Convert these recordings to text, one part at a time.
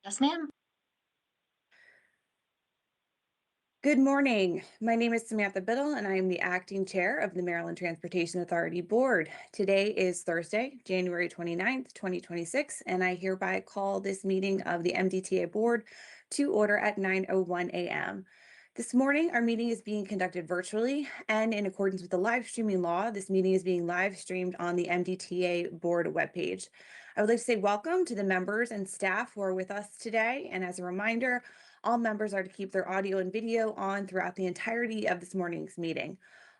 Yes, ma'am. Good morning. My name is Samantha Biddle, and I am the acting chair of the Maryland Transportation Authority Board. Today is Thursday, January 29th, 2026, and I hereby call this meeting of the MDTA Board to order at 9:01 a.m. This morning, our meeting is being conducted virtually, and in accordance with the live streaming law, this meeting is being live streamed on the MDTA Board webpage. I would like to say welcome to the members and staff who are with us today, and as a reminder, all members are to keep their audio and video on throughout the entirety of this morning's meeting.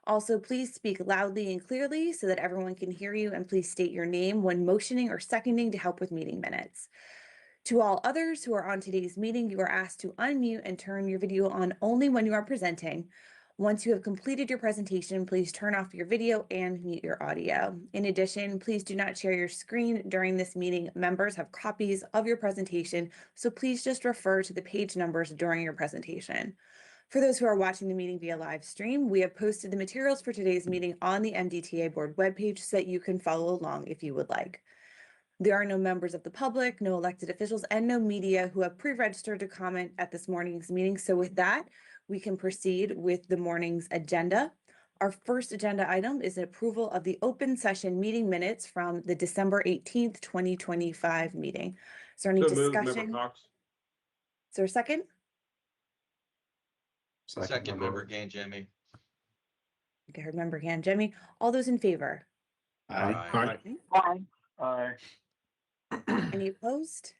Also, please speak loudly and clearly so that everyone can hear you, and please state your name when motioning or seconding to help with meeting minutes. To all others who are on today's meeting, you are asked to unmute and turn your video on only when you are presenting. Once you have completed your presentation, please turn off your video and mute your audio. In addition, please do not share your screen during this meeting. Members have copies of your presentation, so please just refer to the page numbers during your presentation. For those who are watching the meeting via live stream, we have posted the materials for today's meeting on the MDTA Board webpage so that you can follow along if you would like. There are no members of the public, no elected officials, and no media who have pre-registered to comment at this morning's meeting. So with that, we can proceed with the morning's agenda. Our first agenda item is an approval of the open session meeting minutes from the December 18th, 2025 meeting. Is there any discussion? Cox. Is there a second? Second, member Jimmy. Okay, I heard member hand, Jimmy. All those in favor? Aye. Aye. Any opposed?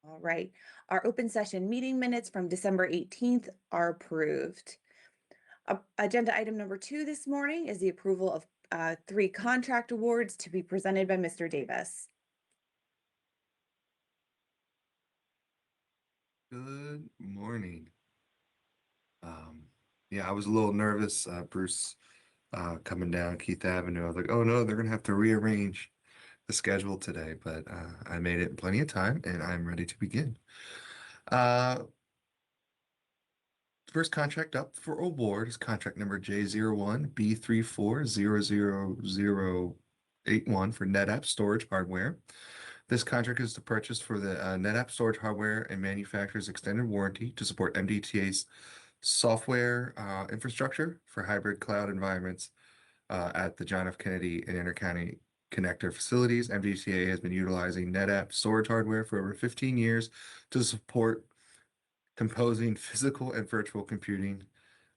All right. Our open session meeting minutes from December 18th are approved. Agenda item number 2 this morning is the approval of 3 contract awards to be presented by Mr. Davis. Good morning. Yeah, I was a little nervous. Bruce coming down Keith Avenue. I was like, oh no, they're gonna have to rearrange the schedule today, but I made it in plenty of time and I'm ready to begin. First contract up for award is contract number J01B34000081 for NetApp Storage Hardware. This contract is to purchase for the NetApp Storage Hardware and manufacturer's extended warranty to support MDTA's software infrastructure for hybrid cloud environments at the John F. Kennedy and Intercounty connector facilities. MDTA has been utilizing NetApp Storage Hardware for over 15 years to support composing physical and virtual computing.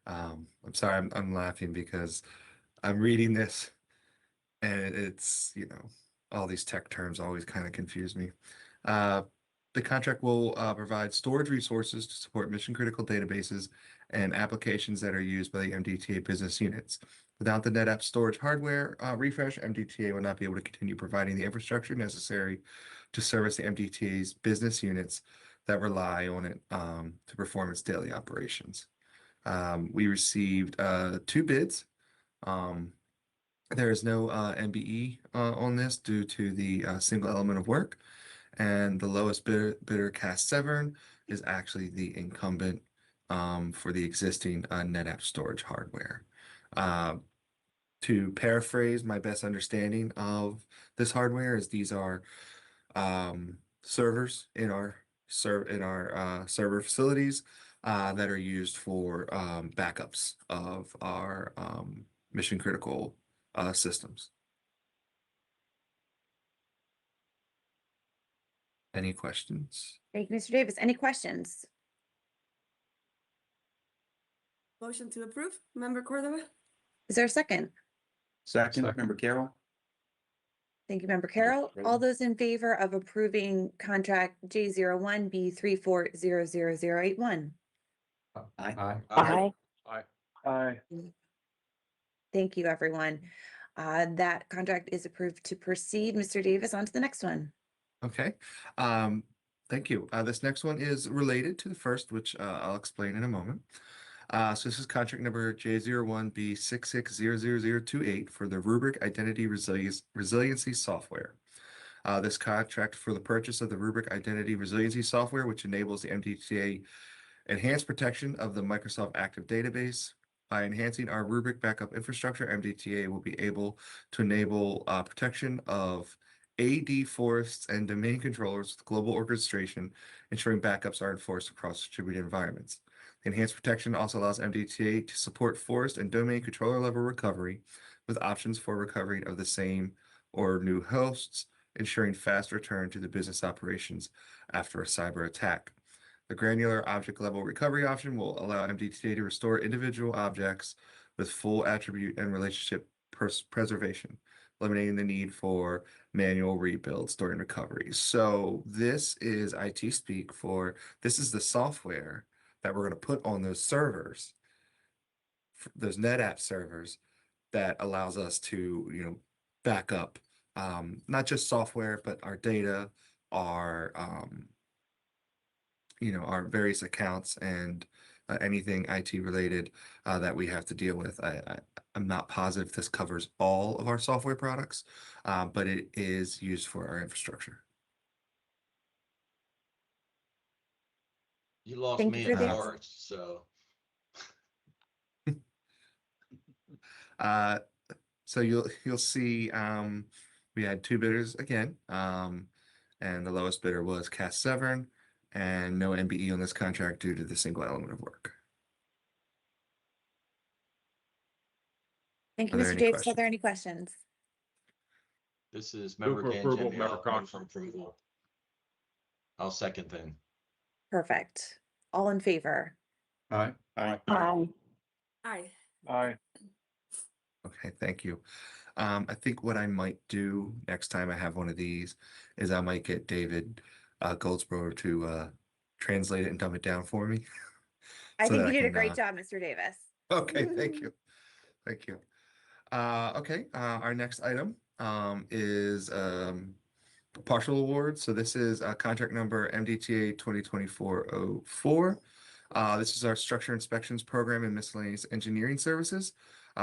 I'm sorry, I'm laughing because I'm reading this and it's, all these tech terms always kind of confuse me. The contract will provide storage resources to support mission-critical databases and applications that are used by the MDTA business units. Without the NetApp storage hardware refresh, MDTA will not be able to continue providing the infrastructure necessary to service the MDTA's business units that rely on it to perform its daily operations. We received 2 bids. There is no MBE on this due to the single element of work. And the lowest bidder, Cast Severn, is actually the incumbent for the existing NetApp storage hardware. To paraphrase my best understanding of this hardware is these are servers in our server facilities that are used for backups of our mission critical systems. Any questions? Thank you, Mr. Davis. Any questions? Motion to approve, Member Cordova? Is there a second? Second, Member Carroll. Thank you, Member Carroll. All those in favor of approving contract J01B34000081? Aye. Aye. Aye. Thank you, everyone. That contract is approved to proceed. Mr. Davis, on to the next one. Okay. Thank you. This next one is related to the first, which I'll explain in a moment. So this is contract number J01B66000028 for the Rubric Identity Resiliency Software. This contract for the purchase of the Rubric Identity Resiliency Software, which enables the MDTA enhanced protection of the Microsoft Active Database. By enhancing our Rubric backup infrastructure, MDTA will be able to enable protection of AD forests and domain controllers with global orchestration, ensuring backups are enforced across distributed environments. The enhanced protection also allows MDTA to support forest and domain controller level recovery with options for recovery of the same or new hosts, ensuring fast return to the business operations after a cyber attack. The granular object level recovery option will allow MDTA to restore individual objects with full attribute and relationship preservation, eliminating the need for manual rebuilds during recovery. So this is IT speak for, this is the software that we're going to put on those servers, those NetApp servers, that allows us to, back up not just software, but our data, our our various accounts and anything IT related that we have to deal with. I'm not positive this covers all of our software products, but it is used for our infrastructure. You lost Thank me you for at the March, so. So you'll see We had two bidders again, and the lowest bidder was Cast Severn, and no MBE on this contract due to the single element of work. Thank you, Are there Mr. any Davis. Are questions? there any questions? This is Move member for Gain, approval, Jimmy. member I'll move Cox. for approval. I'll second then. Perfect. All in favor? Aye. Aye. Aye. Aye. Okay, thank you. I think what I might do next time I have one of these is I might get David Goldsboro to translate it and dumb it down for me. I So think that you I did a can, great job, Mr. Davis. Okay, thank you. Thank you. Okay, our next item is partial award. So this is contract number MDTA 2024-04. This is our structure inspections program and miscellaneous engineering services.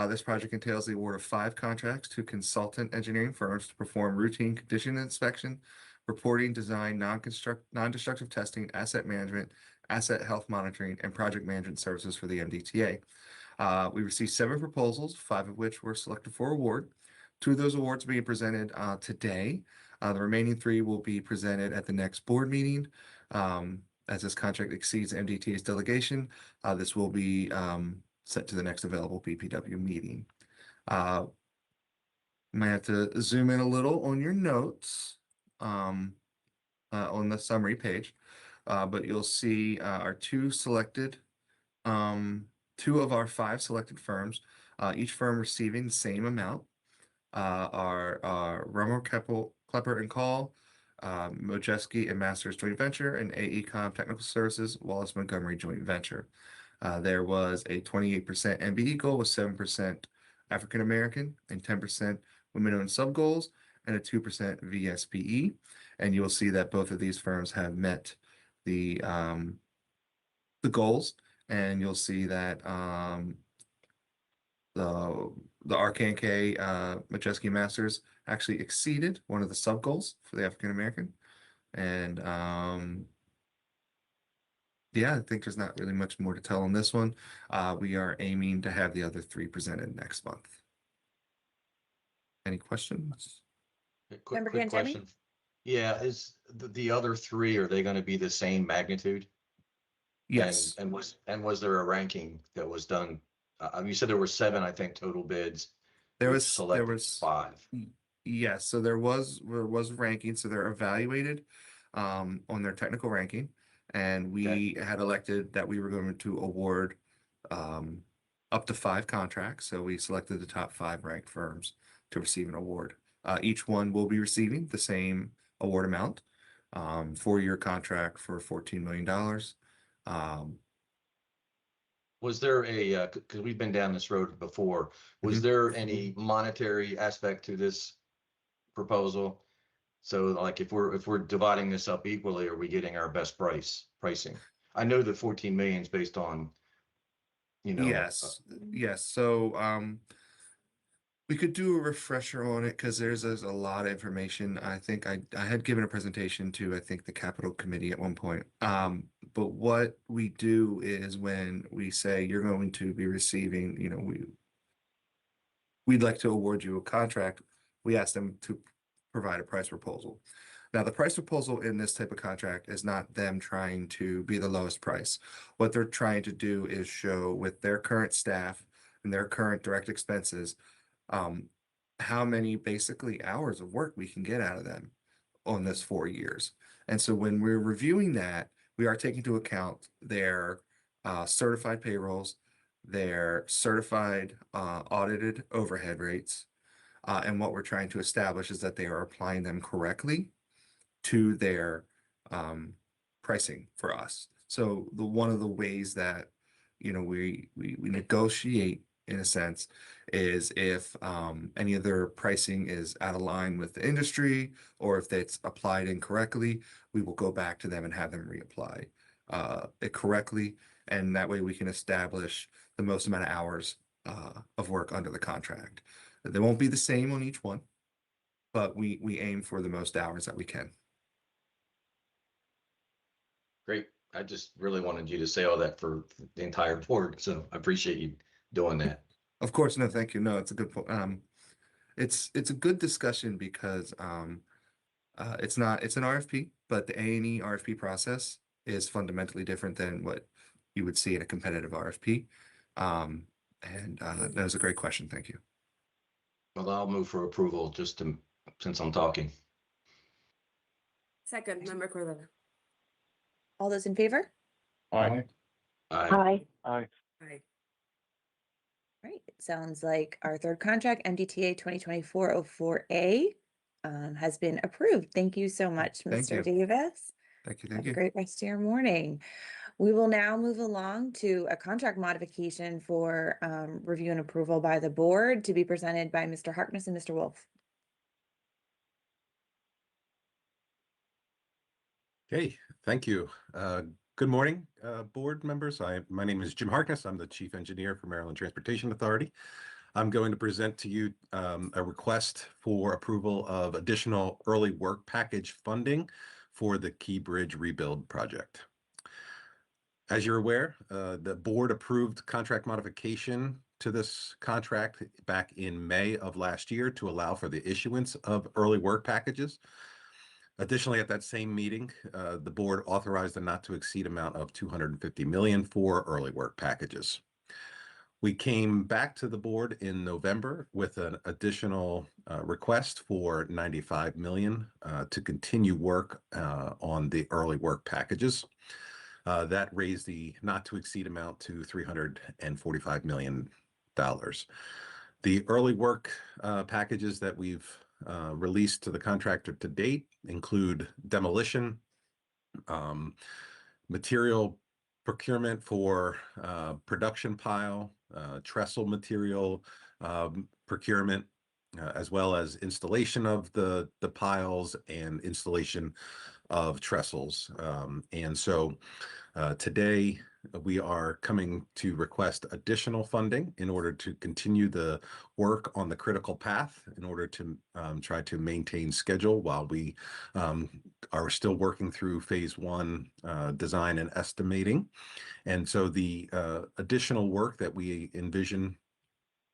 This project entails the award of 5 contracts to consultant engineering firms to perform routine condition inspection, reporting, design, non-destructive testing, asset management, asset health monitoring, and project management services for the MDTA. We received 7 proposals, 5 of which were selected for award. 2 of those awards being presented today. The remaining 3 will be presented at the next board meeting. As this contract exceeds MDTA's delegation, this will be sent to the next available BPW meeting. Might have to zoom in a little on your notes on the summary page, but you'll see our 2 selected 2 of our 5 selected firms, each firm receiving the same amount, are Romer Klepper and Call, Mojeski and Masters Joint Venture, and AECom Technical Services, Wallace Montgomery Joint Venture. There was a 28% MBE goal with 7% African American and 10% women-owned sub-goals, and a 2% VSPE. And you'll see that both of these firms have met the goals. And you'll see that the RK&K Majeski Masters actually exceeded one of the sub goals for the African American. And yeah, I think there's not really much more to tell on this one. We are aiming to have the other 3 presented next month. Any questions? Member Quick Cantemi? question. Yeah, is the other 3, are they going to be the same magnitude? Yes. And was there a ranking that was done? You said there were 7, I think, total bids. There which was selected 5. Yes, so there was ranking, so they're evaluated on their technical ranking, and we had elected that we were going to award up to 5 contracts. So we selected the top 5 ranked firms to receive an award. Each one will be receiving the same award amount, 4-year contract for $14 million. Was there a, because we've been down this road before, was there any monetary aspect to this proposal? So like if we're dividing this up equally, are we getting our best pricing? I know that 14 million is based on, Yes. So we could do a refresher on it because there's a lot of information. I think I had given a presentation to, I think, the Capital Committee at one point. But what we do is when we say you're going to be receiving, we'd like to award you a contract, we ask them to provide a price proposal. Now, the price proposal in this type of contract is not them trying to be the lowest price. What they're trying to do is show with their current staff and their current direct expenses, how many basically hours of work we can get out of them on this 4 years. And so when we're reviewing that, we are taking into account their certified payrolls, their certified audited overhead rates, and what we're trying to establish is that they are applying them correctly to their pricing for us. So one of the ways that we negotiate in a sense is if any of their pricing is out of line with the industry, or if it's applied incorrectly, we will go back to them and have them reapply it correctly, and that way we can establish the most amount of hours of work under the contract. They won't be the same on each one, but we aim for the most hours that we can. Great. I just really wanted you to say all that for the entire board, so I appreciate you doing that. Of course, no, thank you. No, it's a good point. It's a good discussion because it's an RFP, but the A&E RFP process is fundamentally different than what you would see in a competitive RFP. That was a great question. Thank you. Well, I'll move for approval just to, since I'm talking. Second, Member Cordova. All those in favor? Aye. Aye. Aye. Aye. Right, it sounds like our third contract, MDTA 2024-04A, has been approved. Thank you so much, Thank Mr. you. Davis. Thank you. Have Thank a you. great rest of your morning. We will now move along to a contract modification for review and approval by the board to be presented by Mr. Harkness and Mr. Wolf. Okay, thank you. Good morning, board members. My name is Jim Harkness. I'm the Chief Engineer for Maryland Transportation Authority. I'm going to present to you a request for approval of additional early work package funding for the Key Bridge rebuild project. As you're aware, the board approved contract modification to this contract back in May of last year to allow for the issuance of early work packages. Additionally, at that same meeting, the board authorized a not to exceed amount of $250 million for early work packages. We came back to the board in November with an additional request for $95 million to continue work on the early work packages. That raised the not to exceed amount to $345 million. The early work packages that we've released to the contractor to date include demolition, material procurement for production pile, trestle material procurement, as well as installation of the piles and installation of trestles. Today we are coming to request additional funding in order to continue the work on the critical path in order to try to maintain schedule while we are still working through phase one design and estimating. And so the additional work that we envision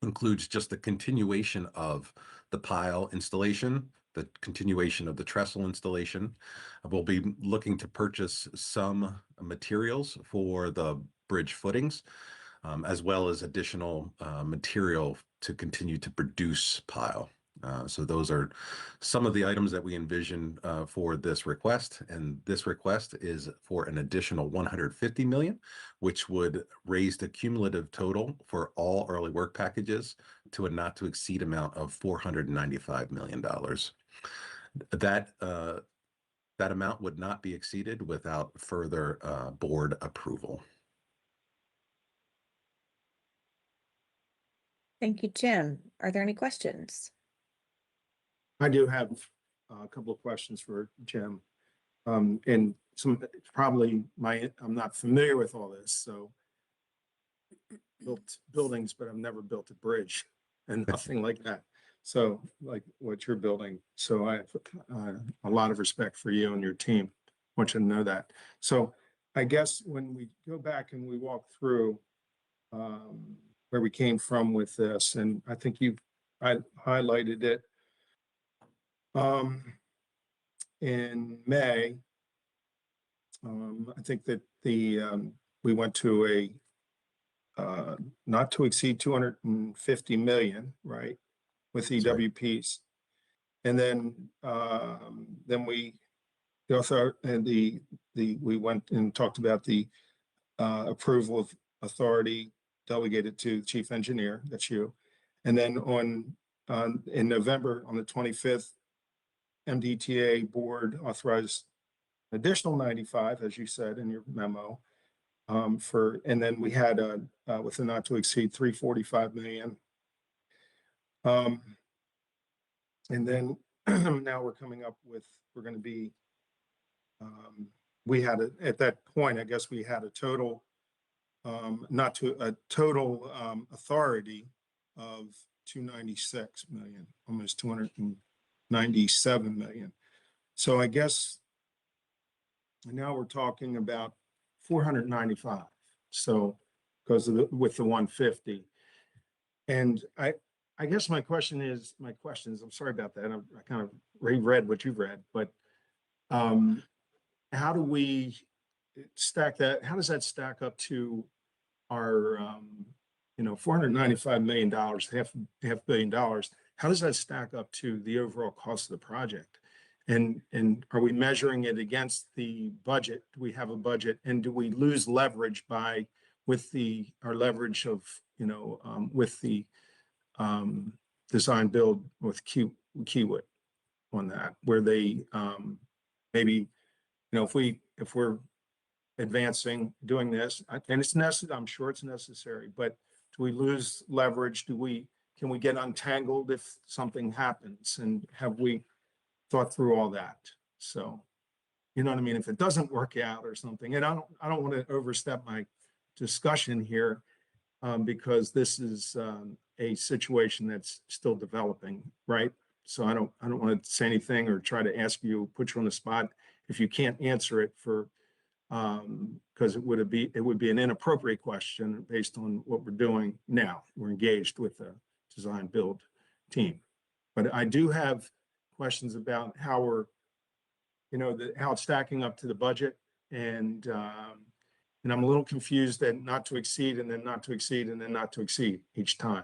includes just the continuation of the pile installation, the continuation of the trestle installation. We'll be looking to purchase some materials for the bridge footings, as well as additional material to continue to produce pile. So those are some of the items that we envision for this request. And this request is for an additional $150 million, which would raise the cumulative total for all early work packages to a not to exceed amount of $495 million. That amount would not be exceeded without further board approval. Thank you, Jim. Are there any questions? I do have a couple of questions for Jim. And some probably I'm not familiar with all this, so built buildings, but I've never built a bridge and nothing like that. So like what you're building. So I have a lot of respect for you and your team. I want you to know that. So I guess when we go back and we walk through where we came from with this, and I think I highlighted it in May. I think that we went to a not to exceed 250 million, right, with EWPs, and then we also we went and talked about the approval of authority delegated to the chief engineer. That's you, and then in November on the 25th. MDTA board authorized additional 95, as you said in your memo, and then we had with a not to exceed 345 million. And then now we're coming up with, we're going to be, we had at that point, I guess we had a total, total authority of 296 million, almost 297 million. So I guess now we're talking about 495. So because with the 150, and I guess my question is, I'm sorry about that. I kind of reread what you've read, but how do we stack that? How does that stack up to our, $495 million, half billion dollars? How does that stack up to the overall cost of the project? And are we measuring it against the budget? Do we have a budget? And do we lose leverage with our leverage of, with the design build with Kiewit on that, where they maybe, if we're advancing, doing this, and it's necessary, I'm sure it's necessary, but do we lose leverage? Can we get untangled if something happens? And have we thought through all that? So, you know what I mean? If it doesn't work out or something, and I don't want to overstep my discussion here, because this is a situation that's still developing, right? So I don't want to say anything or try to put you on the spot if you can't answer it because it would be an inappropriate question based on what we're doing now. We're engaged with the design build team, but I do have questions about how we're, how it's stacking up to the budget, and I'm a little confused that not to exceed and then not to exceed and then not to exceed each time.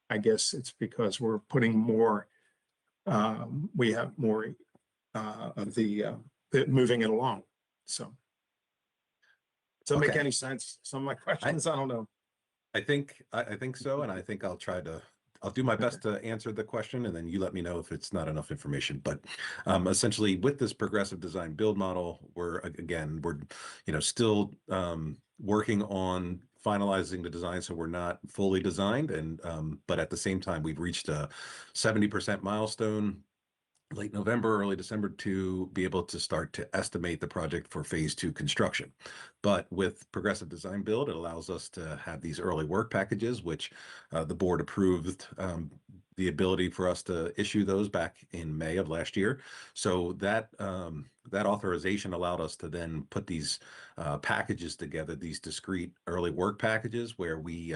I guess it's because we're putting more, we have more of the moving it along. So does that make Okay. any sense? Some of my questions, I don't know. I think so, and I think I'll do my best to answer the question, and then you let me know if it's not enough information. But essentially, with this progressive design build model, we're still working on finalizing the design, so we're not fully designed, and but at the same time, we've reached a 70% milestone late November, early December to be able to start to estimate the project for phase 2 construction. But with progressive design build, it allows us to have these early work packages, which the board approved the ability for us to issue those back in May of last year. So that authorization allowed us to then put these packages together, these discrete early work packages, where we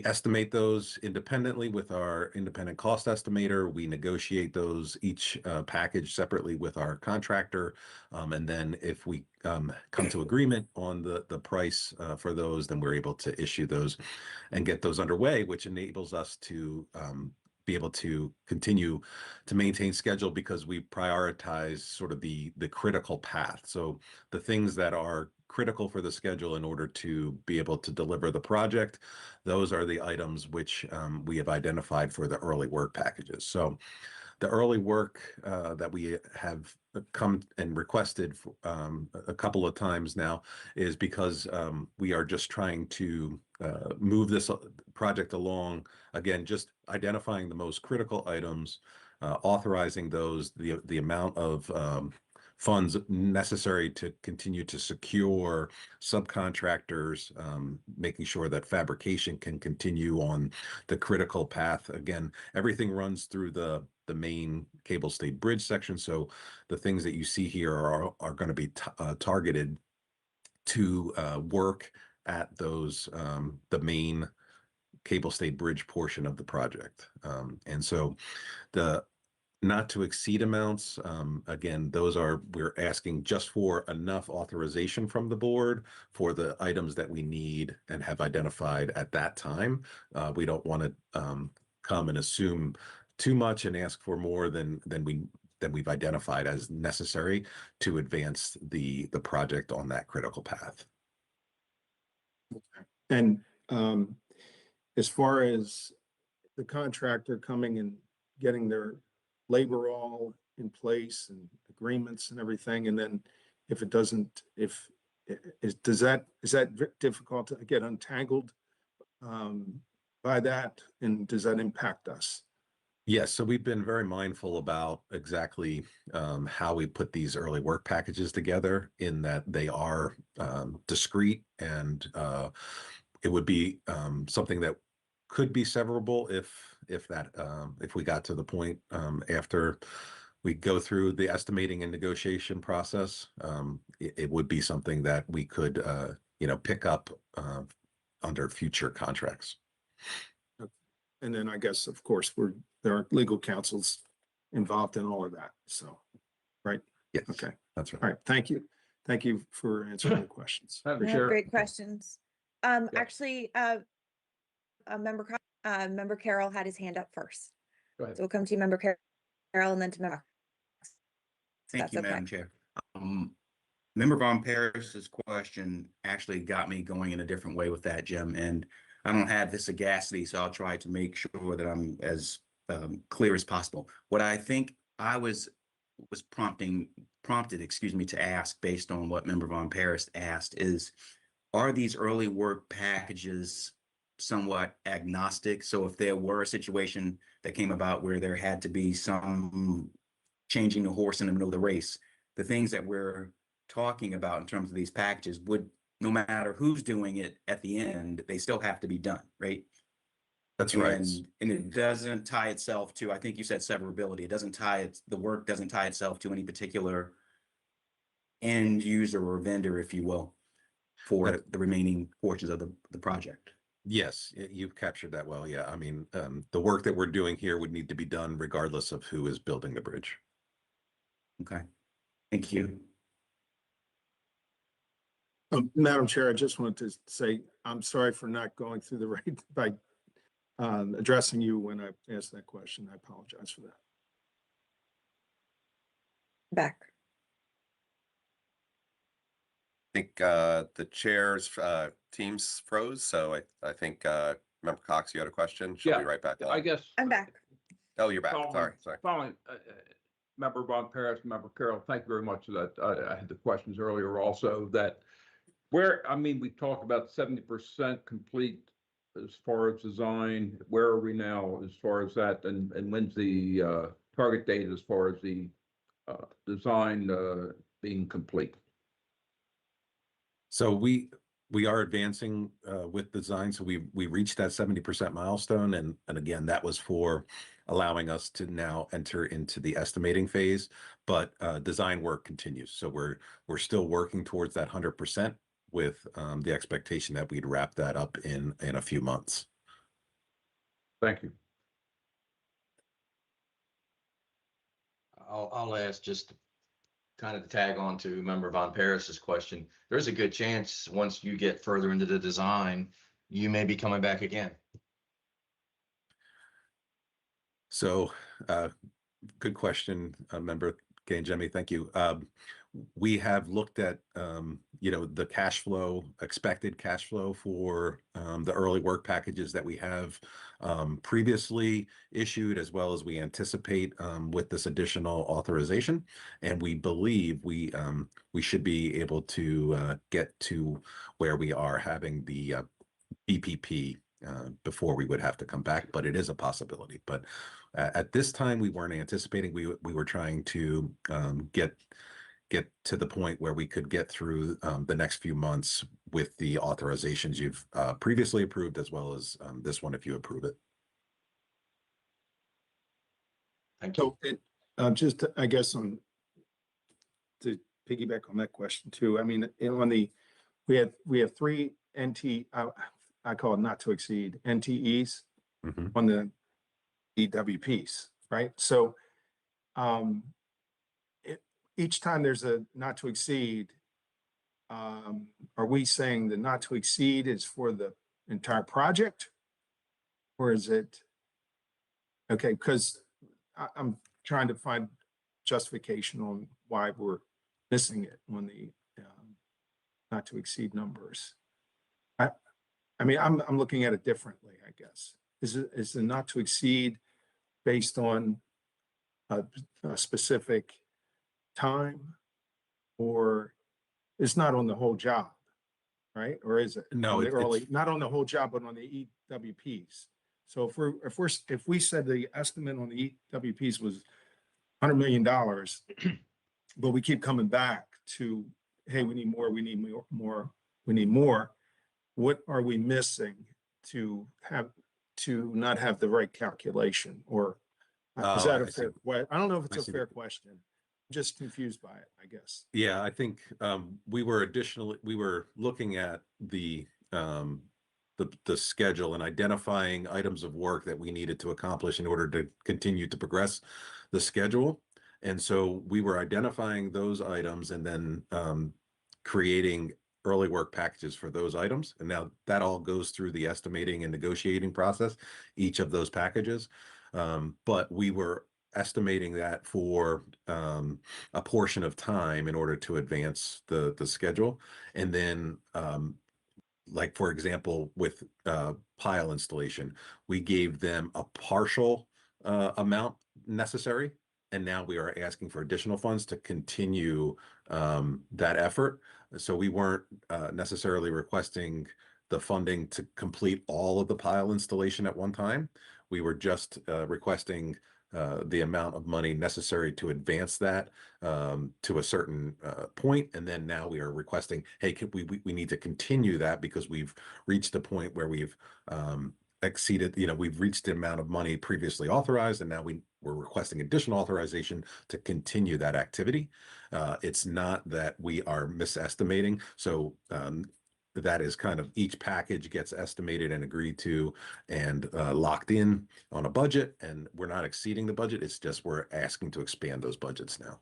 estimate those independently with our independent cost estimator. We negotiate those each package separately with our contractor. And then if we come to agreement on the price for those, then we're able to issue those and get those underway, which enables us to be able to continue to maintain schedule, because we prioritize sort of the critical path. So the things that are critical for the schedule in order to be able to deliver the project, those are the items which we have identified for the early work packages. So the early work that we have come and requested a couple of times now is because we are just trying to move this project along, again, just identifying the most critical items, authorizing those, the amount of funds necessary to continue to secure subcontractors, making sure that fabrication can continue on the critical path. Again, everything runs through the main cable stayed bridge section. So the things that you see here are going to be targeted to work at those, the main cable stayed bridge portion of the project. And so the not to exceed amounts, again, we're asking just for enough authorization from the board for the items that we need and have identified at that time. We don't want to come and assume too much and ask for more than we've identified as necessary to advance the project on that critical path. And as far as the contractor coming and getting their labor all in place and agreements and everything, and then if it doesn't, is that difficult to get untangled by that, and does that impact us? Yes, so we've been very mindful about exactly how we put these early work packages together, in that they are discrete, and it would be something that could be severable if we got to the point after we go through the estimating and negotiation process. It would be something that we could pick up under future contracts. and then I guess, of course, there are legal counsels involved in all of that. So, right? Yes. Okay. That's right. All right. Thank you. Thank you for answering the questions. Madam Yeah, Chair. great questions. Actually, Member Carroll had his hand up first. Go ahead. So we'll come to you, Member Carroll, and then to Member. Thank you, That's okay. Madam Chair. Member Von Paris's question actually got me going in a different way with that, Jim, and I don't have the sagacity, so I'll try to make sure that I'm as clear as possible. What I think I was prompted, excuse me, to ask based on what Member Von Paris asked is, are these early work packages somewhat agnostic? So if there were a situation that came about where there had to be some changing the horse in the middle of the race, the things that we're talking about in terms of these packages would, no matter who's doing it at the end, they still have to be done, right? That's right. And it doesn't tie itself to, I think you said severability. It doesn't the work doesn't tie itself to any particular end user or vendor, if you will, for the remaining portions of the project. Yes, you've captured that well. Yeah. I mean, the work that we're doing here would need to be done regardless of who is building the bridge. Okay. Thank you. Madam Chair, I just wanted to say, I'm sorry for not going through the right by addressing you when I asked that question. I apologize for that. Back. I think the chair's teams froze, so I think Member Cox, you had a question. She'll be right back on. I guess. I'm back. Oh, you're back. Sorry. Following Member Von Paris, Member Carroll, thank you very much for that. I had the questions earlier also that we talked about 70% complete as far as design. Where are we now as far as that? And when's the target date as far as the design being complete? So we are advancing with design. So we reached that 70% milestone. And again, that was for allowing us to now enter into the estimating phase, but design work continues. So we're still working towards that 100% with the expectation that we'd wrap that up in a few months. Thank you. I'll ask just kind of to tag on to Member Von Paris's question. There's a good chance once you get further into the design, you may be coming back again. So good question, Member Jemmy. Thank you. We have looked at, the cash flow, expected cash flow for the early work packages that we have previously issued, as well as we anticipate with this additional authorization. And we believe we should be able to get to where we are having the BPP before we would have to come back, but it is a possibility. But at this time, we weren't anticipating. We were trying to get to the point where we could get through the next few months with the authorizations you've previously approved, as well as this one, if you approve it. Thank you. So just, I guess, to piggyback on that question too, I mean, we have three I call it not to exceed NTEs on the EWPs, right? So each time there's a not to exceed, are we saying the not to exceed is for the entire project? Or is it, okay, because I'm trying to find justification on why we're missing it on the not to exceed numbers. I mean, I'm looking at it differently, I guess. Is the not to exceed based on a specific time, or it's not on the whole job, right? Or is it? No, not on the whole job, but on the EWPs. So if we said the estimate on the EWPs was $100 million, but we keep coming back to, hey, we need more, we need more, we need more. What are we missing to not have the right calculation? Or is that a fair question? I don't know if it's a fair question. I'm just confused by it, I guess. Yeah, I think we were looking at the the schedule and identifying items of work that we needed to accomplish in order to continue to progress the schedule. And so we were identifying those items and then creating early work packages for those items. And now that all goes through the estimating and negotiating process, each of those packages. But we were estimating that for a portion of time in order to advance the schedule. And then like, for example, with pile installation, we gave them a partial amount necessary. And now we are asking for additional funds to continue that effort. So we weren't necessarily requesting the funding to complete all of the pile installation at one time. We were just requesting the amount of money necessary to advance that to a certain point. And then now we are requesting, hey, we need to continue that because we've reached a point where we've exceeded, we've reached the amount of money previously authorized, and now we're requesting additional authorization to continue that activity. It's not that we are misestimating. So that is kind of each package gets estimated and agreed to and locked in on a budget, and we're not exceeding the budget. It's just we're asking to expand those budgets now.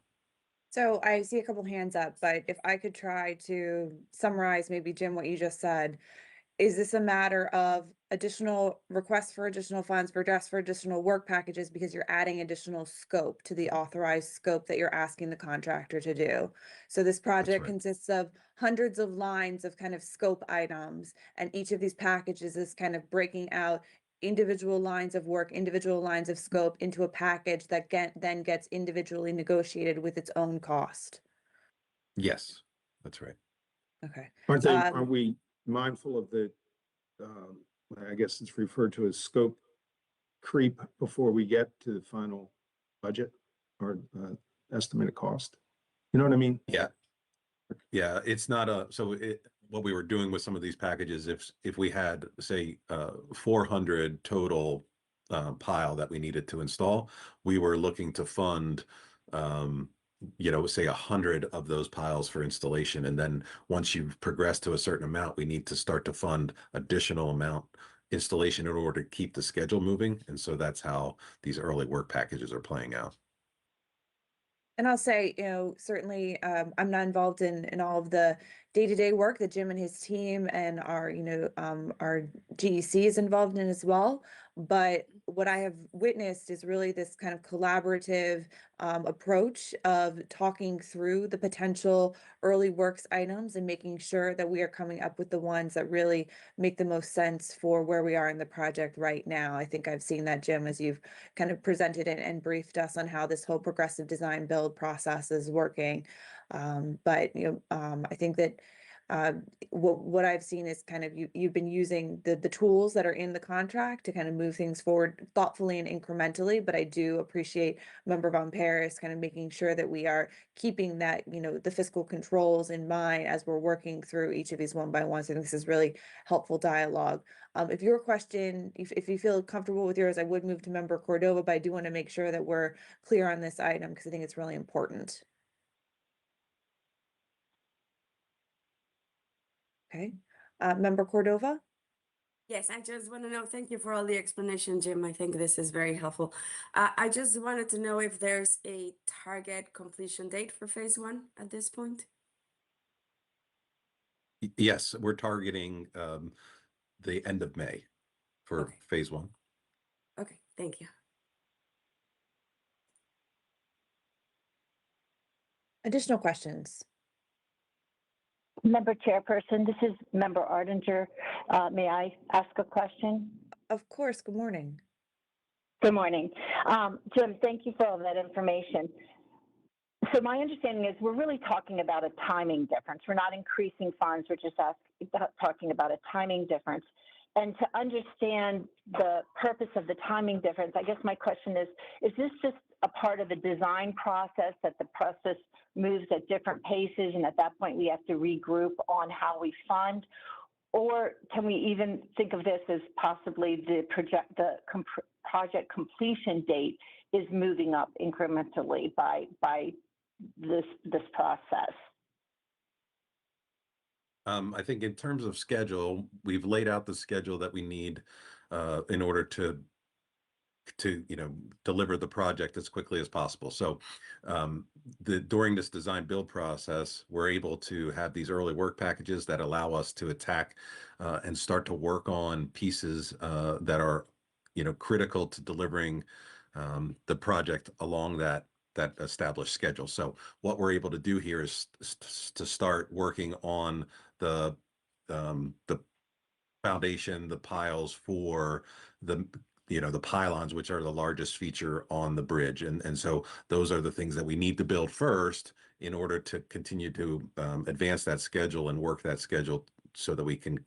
So I see a couple hands up, but if I could try to summarize maybe, Jim, what you just said. Is this a matter of additional requests for additional funds for additional work packages because you're adding additional scope to the authorized scope that you're asking the contractor to do? So this project right. consists of hundreds of lines of kind of scope items, and each of these packages is kind of breaking out individual lines of work, individual lines of scope into a package that then gets individually negotiated with its own cost. Yes, that's right. Okay. Are we mindful of the, I guess it's referred to as scope creep before we get to the final budget or estimated cost? You know what I mean? Yeah. Yeah, it's not what we were doing with some of these packages, if we had, say, 400 total pile that we needed to install, we were looking to fund say 100 of those piles for installation. And then once you've progressed to a certain amount, we need to start to fund additional amount installation in order to keep the schedule moving. And so that's how these early work packages are playing out. And I'll say, certainly I'm not involved in all of the day-to-day work that Jim and his team and our GEC is involved in as well. But what I have witnessed is really this kind of collaborative approach of talking through the potential early works items and making sure that we are coming up with the ones that really make the most sense for where we are in the project right now. I think I've seen that, Jim, as you've kind of presented it and briefed us on how this whole progressive design build process is working. But I think that what I've seen is kind of you've been using the tools that are in the contract to kind of move things forward thoughtfully and incrementally. But I do appreciate Member Von Paris kind of making sure that we are keeping that, the fiscal controls in mind as we're working through each of these one by one. So I think this is really helpful dialogue. If your question, if you feel comfortable with yours, I would move to Member Cordova, but I do want to make sure that we're clear on this item because I think it's really important. Okay, Member Cordova? Yes, I just want to know, thank you for all the explanation, Jim. I think this is very helpful. I just wanted to know if there's a target completion date for phase 1 at this point. Yes, we're targeting the end of May for Okay. phase 1. Okay, thank you. Additional questions? Member Chairperson, this is Member Ardinger. May I ask a question? Of course. Good morning. Good morning. Jim, thank you for all that information. So my understanding is we're really talking about a timing difference. We're not increasing funds, we're just talking about a timing difference. And to understand the purpose of the timing difference, I guess my question is this just a part of the design process, that the process moves at different paces and at that point we have to regroup on how we fund? Or can we even think of this as possibly the project completion date is moving up incrementally by this process? I think in terms of schedule, we've laid out the schedule that we need in order to deliver the project as quickly as possible. So during this design build process, we're able to have these early work packages that allow us to attack and start to work on pieces that are critical to delivering the project along that established schedule. So what we're able to do here is to start working on the foundation, the piles for the pylons, which are the largest feature on the bridge. And so those are the things that we need to build first in order to continue to advance that schedule and work that schedule so that we can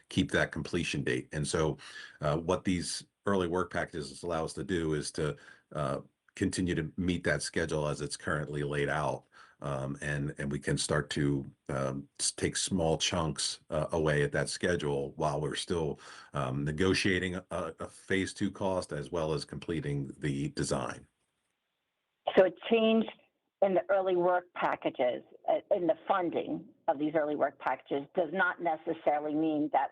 keep that completion date. And so what these early work packages allow us to do is to continue to meet that schedule as it's currently laid out. And we can start to take small chunks away at that schedule while we're still negotiating a phase 2 cost as well as completing the design. So a change in the early work packages, in the funding of these early work packages, does not necessarily mean that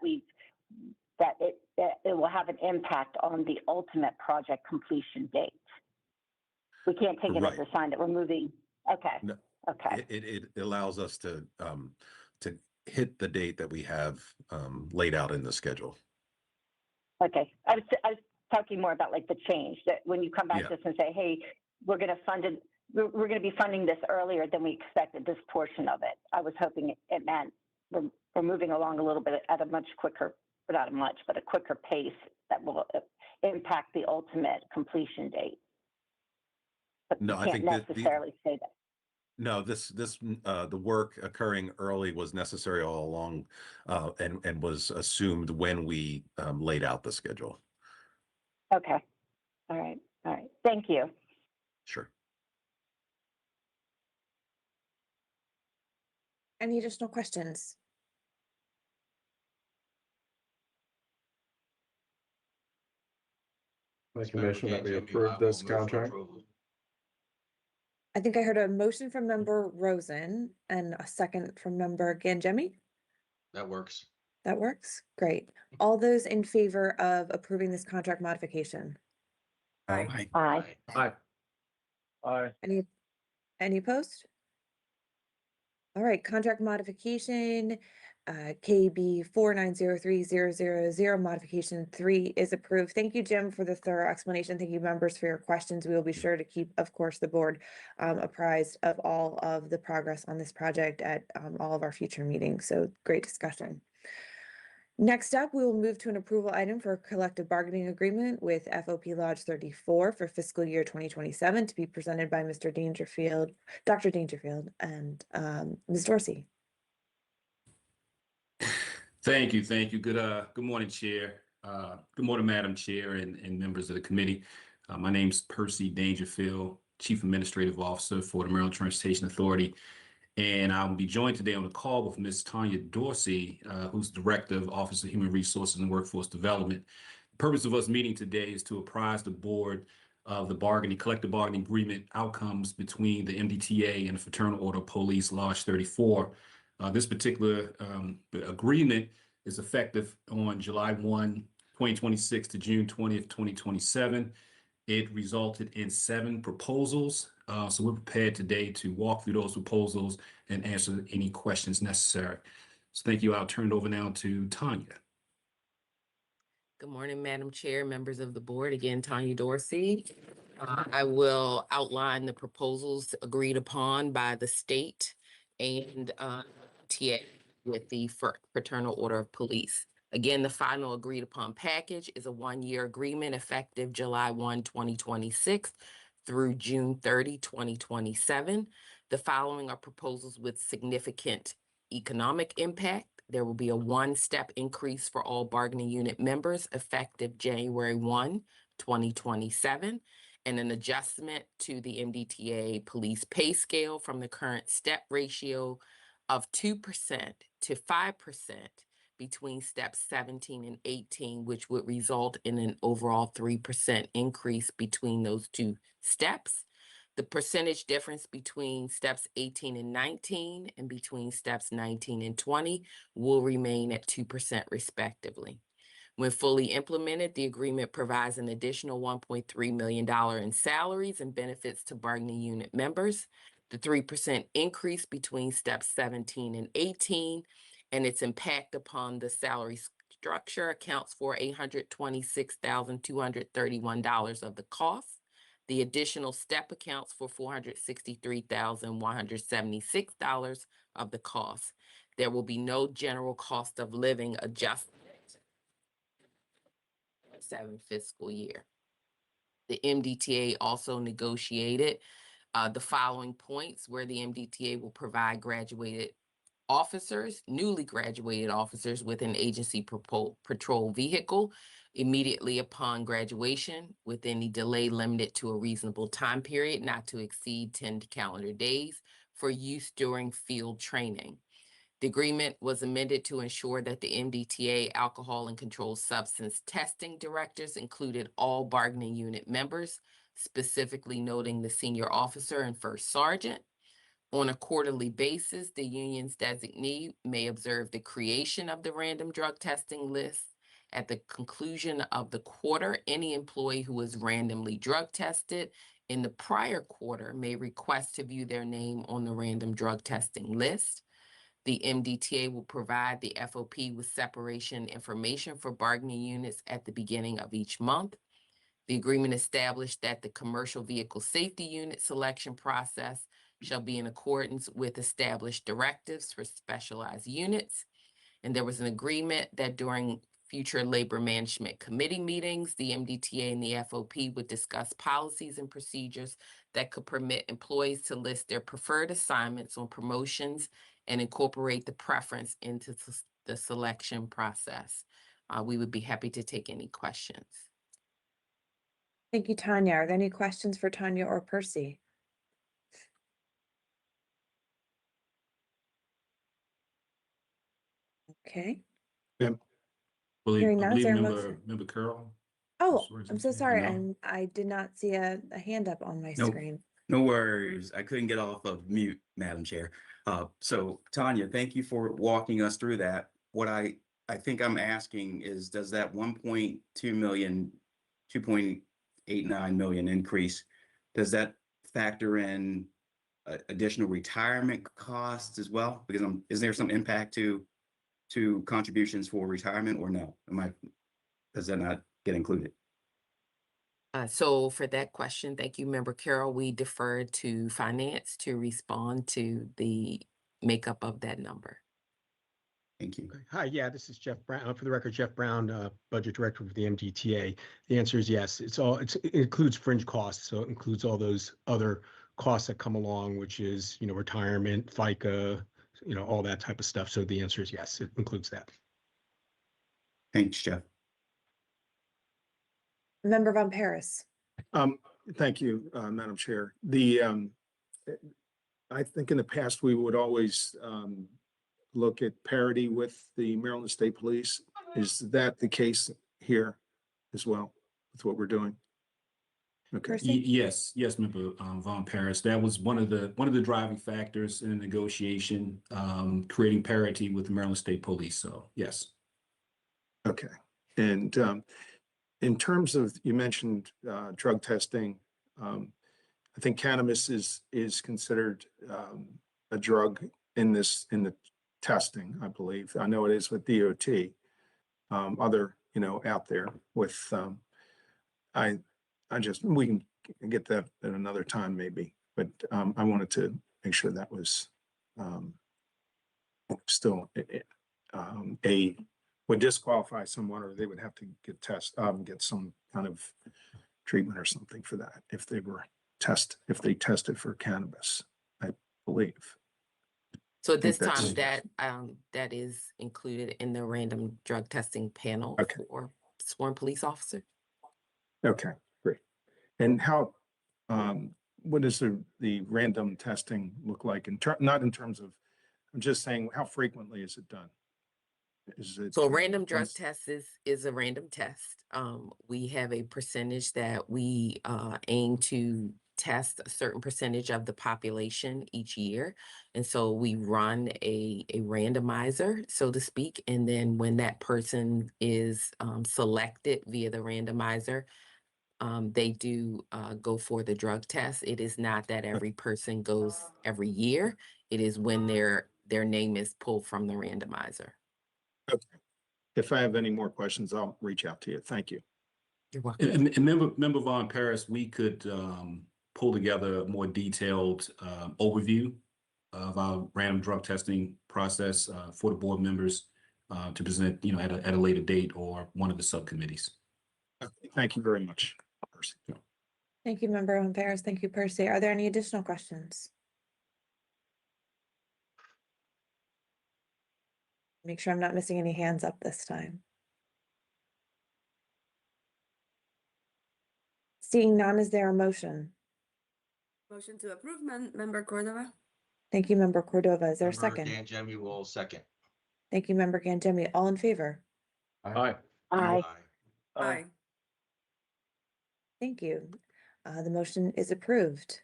it will have an impact on the ultimate project completion date. We can't take it as a sign that we're moving. Okay. No. Okay. It allows us to hit the date that we have laid out in the schedule. Okay. I was talking more about like the change, that when you come back Yeah. to us and say, hey, we're going to fund it, we're going to be funding this earlier than we expected, this portion of it. I was hoping it meant we're moving along a little bit at a much quicker, not a much, but a quicker pace that will impact the ultimate completion date. But No, you I can't think necessarily say that. No, the work occurring early was necessary all along, and was assumed when we laid out the schedule. Okay. All right. All right. Thank you. Sure. Any additional questions? Make a motion that we approve this contract. I think I heard a motion from member Rosen and a second from member Ganjemi. That works. That works. Great. All those in favor of approving this contract modification? Aye. Aye. Aye. Aye. Any opposed? All right, contract modification, KB 4903000, modification 3 is approved. Thank you, Jim, for the thorough explanation. Thank you, members, for your questions. We will be sure to keep, of course, the board apprised of all of the progress on this project at all of our future meetings. So great discussion. Next up, we will move to an approval item for a collective bargaining agreement with FOP Lodge 34 for fiscal year 2027 to be presented by Mr. Dangerfield, Dr. Dangerfield, and Ms. Dorsey. Thank you. Good morning, Chair. Good morning, Madam Chair and members of the committee. My name's Percy Dangerfield, Chief Administrative Officer for the Maryland Transportation Authority. And I'll be joined today on the call with Ms. Tanya Dorsey, who's Director of Office of Human Resources and Workforce Development. The purpose of us meeting today is to apprise the board of the collective bargaining agreement outcomes between the MDTA and the Fraternal Order of Police Lodge 34. This particular agreement is effective on July 1, 2026 to June 20th, 2027. It resulted in 7 proposals. So we're prepared today to walk through those proposals and answer any questions necessary. So thank you. I'll turn it over now to Tanya. Good morning, Madam Chair, members of the board. Again, Tanya Dorsey. I will outline the proposals agreed upon by the state and TA with the Fraternal Order of Police. Again, the final agreed upon package is a 1-year agreement effective July 1, 2026 through June 30, 2027. The following are proposals with significant economic impact. There will be a 1-step increase for all bargaining unit members effective January 1, 2027, and an adjustment to the MDTA police pay scale from the current step ratio of 2% to 5% between steps 17 and 18, which would result in an overall 3% increase between those 2 steps. The percentage difference between steps 18 and 19 and between steps 19 and 20 will remain at 2% respectively. When fully implemented, the agreement provides an additional $1.3 million in salaries and benefits to bargaining unit members. The 3% increase between steps 17 and 18 and its impact upon the salary structure accounts for $826,231 of the cost. The additional step accounts for $463,176 of the cost. There will be no general cost of living adjustment 7 fiscal year. The MDTA also negotiated the following points where the MDTA will provide newly graduated officers with an agency patrol vehicle immediately upon graduation with any delay limited to a reasonable time period not to exceed 10 calendar days for use during field training. The agreement was amended to ensure that the MDTA alcohol and controlled substance testing directors included all bargaining unit members, specifically noting the senior officer and first sergeant. On a quarterly basis, the union's designee may observe the creation of the random drug testing list. At the conclusion of the quarter, any employee who was randomly drug tested in the prior quarter may request to view their name on the random drug testing list. The MDTA will provide the FOP with separation information for bargaining units at the beginning of each month. The agreement established that the commercial vehicle safety unit selection process shall be in accordance with established directives for specialized units. And there was an agreement that during future labor management committee meetings, the MDTA and the FOP would discuss policies and procedures that could permit employees to list their preferred assignments on promotions and incorporate the preference into the selection process. We would be happy to take any questions. Thank you, Tanya. Are there any questions for Tanya or Percy? Okay. Hearing none, is there a motion? Member Carroll. Oh, Sorry, I'm so Samantha. sorry. No. I did not see a hand up on my Nope. screen. No worries. I couldn't get off of mute, Madam Chair. So Tanya, thank you for walking us through that. What I think I'm asking is, does that 1.2 million, 2.89 million increase, does that factor in additional retirement costs as well? Because is there some impact to contributions for retirement or no? Does that not get included? So for that question, thank you, Member Carroll. We defer to finance to respond to the makeup of that number. Thank you. Hi, yeah, this is Jeff Brown. For the record, Jeff Brown, Budget Director for the MDTA. The answer is yes. It includes fringe costs, so it includes all those other costs that come along, which is, retirement, FICA, all that type of stuff. So the answer is yes, it includes that. Thanks, Jeff. Member Von Paris. Thank you, Madam Chair. I think in the past, we would always look at parity with the Maryland State Police. Is that the case here as well with what we're doing? Okay. Yes, Member Von Paris. That was one of the driving factors in the negotiation, creating parity with the Maryland State Police. So yes. Okay. And in terms of, you mentioned drug testing, I think cannabis is considered a drug in the testing, I believe. I know it is with DOT, other, out there with, we can get that at another time maybe, but I wanted to make sure that was still would disqualify someone, or they would have to get some kind of treatment or something for that if they tested for cannabis, I believe. So at this time, that is included in the random drug testing panel for sworn police officers. Okay, great. And how, what does the random testing look like not in terms of, I'm just saying, how frequently is it done? So a random drug test is a random test. We have a percentage that we aim to test a certain percentage of the population each year. And so we run a randomizer, so to speak. And then when that person is selected via the randomizer, they do go for the drug test. It is not that every person goes every year. It is when their name is pulled from the randomizer. Okay. If I have any more questions, I'll reach out to you. Thank you. You're welcome. And member Von Paris, we could pull together a more detailed overview of our random drug testing process for the board members to present, at a later date or one of the subcommittees. Okay. Thank you very much, Percy. Thank you, Member Von Paris. Thank you, Percy. Are there any additional questions? Make sure I'm not missing any hands up this time. Seeing none, is there a motion? Motion to approve, Member Cordova. Thank you, Member Cordova. Is there a Member second? Gangemi will second. Thank you, Member Gangemi. All in favor? Aye. Aye. Aye. Thank you. The motion is approved.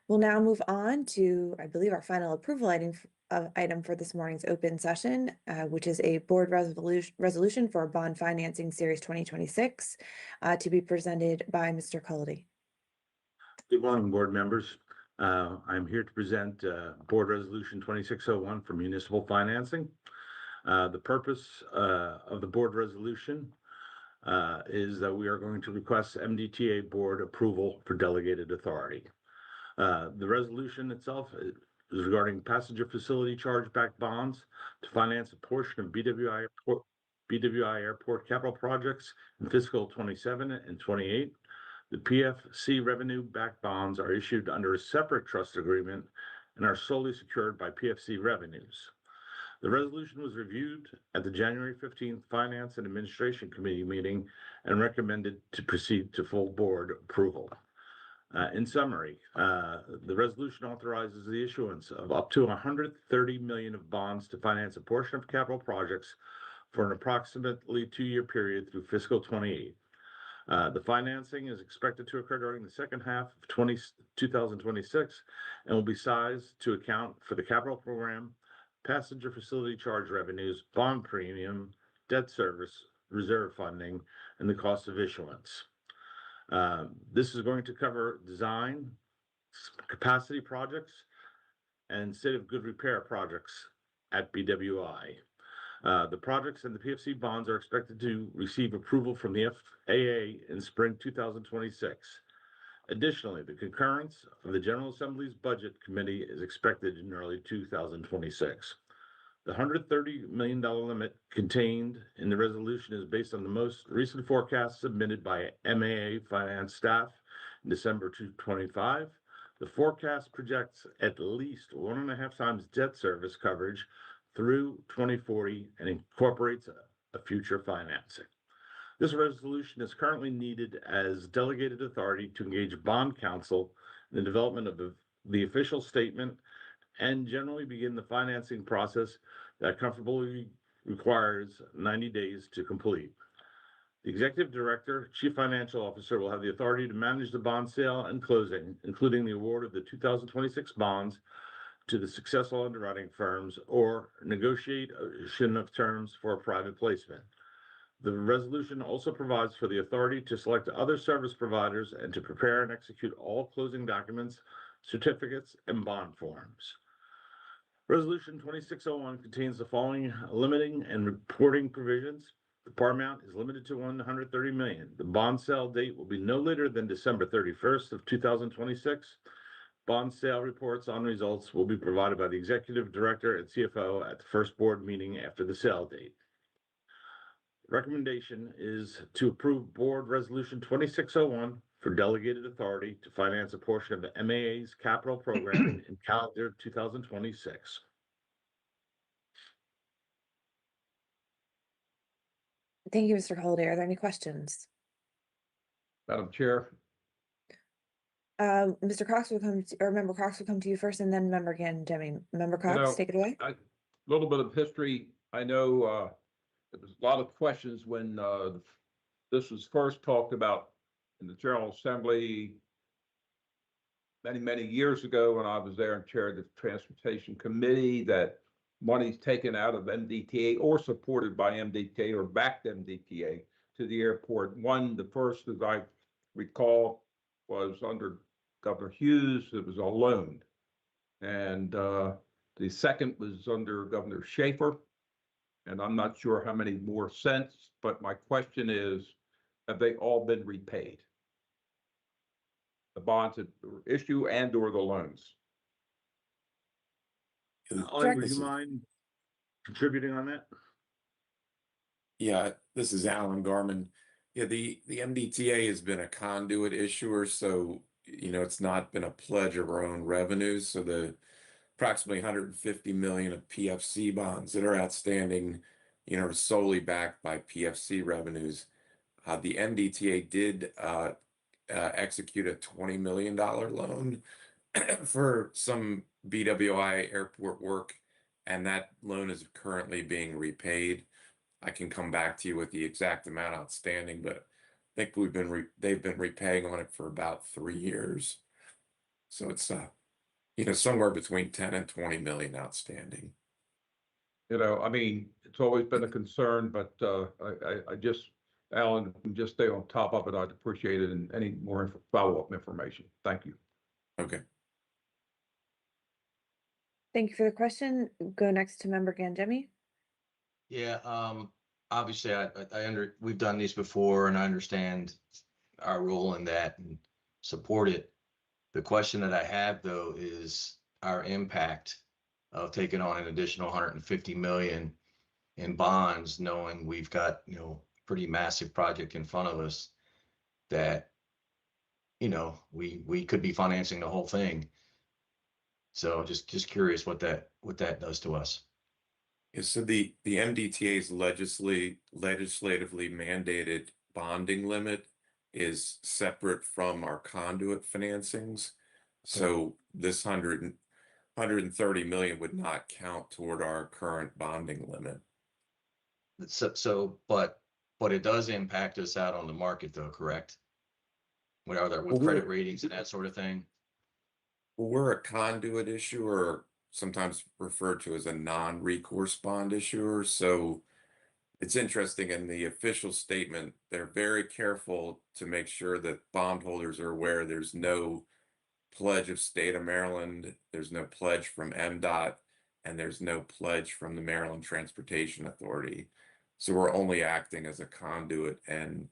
We'll now move on to, I believe, our final approval item for this morning's open session, which is a board resolution for bond financing series 2026 to be presented by Mr. Cullity. Good morning, board members. I'm here to present Board Resolution 2601 for municipal financing. The purpose of the board resolution is that we are going to request MDTA board approval for delegated authority. The resolution itself is regarding passenger facility chargeback bonds to finance a portion of BWI Airport capital projects in fiscal 27 and 28. The PFC revenue-backed bonds are issued under a separate trust agreement and are solely secured by PFC revenues. The resolution was reviewed at the January 15th Finance and Administration Committee meeting and recommended to proceed to full board approval. In summary, the resolution authorizes the issuance of up to $130 million of bonds to finance a portion of capital projects for an approximately 2-year period through fiscal 28. The financing is expected to occur during the second half of 2026 and will be sized to account for the capital program, passenger facility charge revenues, bond premium, debt service, reserve funding, and the cost of issuance. This is going to cover design, capacity projects, and state of good repair projects at BWI. The projects and the PFC bonds are expected to receive approval from the FAA in spring 2026. Additionally, the concurrence of the General Assembly's Budget Committee is expected in early 2026. The $130 million limit contained in the resolution is based on the most recent forecast submitted by MAA finance staff in December 2025. The forecast projects at least 1.5 times debt service coverage through 2040 and incorporates a future financing. This resolution is currently needed as delegated authority to engage bond counsel in the development of the official statement and generally begin the financing process that comfortably requires 90 days to complete. The Executive Director, Chief Financial Officer will have the authority to manage the bond sale and closing, including the award of the 2026 bonds to the successful underwriting firms or negotiation of terms for a private placement. The resolution also provides for the authority to select other service providers and to prepare and execute all closing documents, certificates, and bond forms. Resolution 2601 contains the following limiting and reporting provisions. The par amount is limited to $130 million. The bond sale date will be no later than December 31st of 2026. Bond sale reports on results will be provided by the Executive Director and CFO at the first board meeting after the sale date. Recommendation is to approve Board Resolution 2601 for delegated authority to finance a portion of the MAA's capital program in calendar 2026. Thank you, Mr. Cullity. Are there any questions? Madam Chair. Mr. Cox will come, or Member Cox will come to you first, and then Member Gangemi. Member Cox, take it away. A little bit of history. I know there was a lot of questions when this was first talked about in the General Assembly many years ago when I was there and chaired the Transportation Committee that money's taken out of MDTA or supported by MDTA or backed MDTA to the airport. The first, as I recall, was under Governor Hughes. It was a loan. And the second was under Governor Schaefer. And I'm not sure how many more since, but my question is, have they all been repaid? The bonds that were issued and or the loans? Ollie, would you mind contributing on that? Yeah, this is Alan Garman. Yeah, the MDTA has been a conduit issuer, so it's not been a pledge of our own revenues. So the approximately 150 million of PFC bonds that are outstanding, are solely backed by PFC revenues. The MDTA did execute a $20 million loan for some BWI airport work, and that loan is currently being repaid. I can come back to you with the exact amount outstanding, but I think they've been repaying on it for about 3 years. So it's somewhere between 10 and 20 million outstanding. It's always been a concern, but I just, Alan, just stay on top of it. I'd appreciate it, and any more follow-up information. Thank you. Okay. Thank you for the question. Go next to Member Gangemi. Yeah, obviously we've done these before and I understand our role in that and support it. The question that I have though is our impact of taking on an additional 150 million in bonds, knowing we've got, pretty massive project in front of us that, we could be financing the whole thing. So just curious what that does to us. Yeah, so the MDTA's legislatively mandated bonding limit is separate from our conduit financings. So this 130 million would not count toward our current bonding limit. But it does impact us out on the market though, correct? With credit ratings and that sort of thing? We're a conduit issuer, sometimes referred to as a non-recourse bond issuer. So it's interesting, in the official statement, they're very careful to make sure that bondholders are aware there's no pledge of state of Maryland, there's no pledge from MDOT, and there's no pledge from the Maryland Transportation Authority. So we're only acting as a conduit, and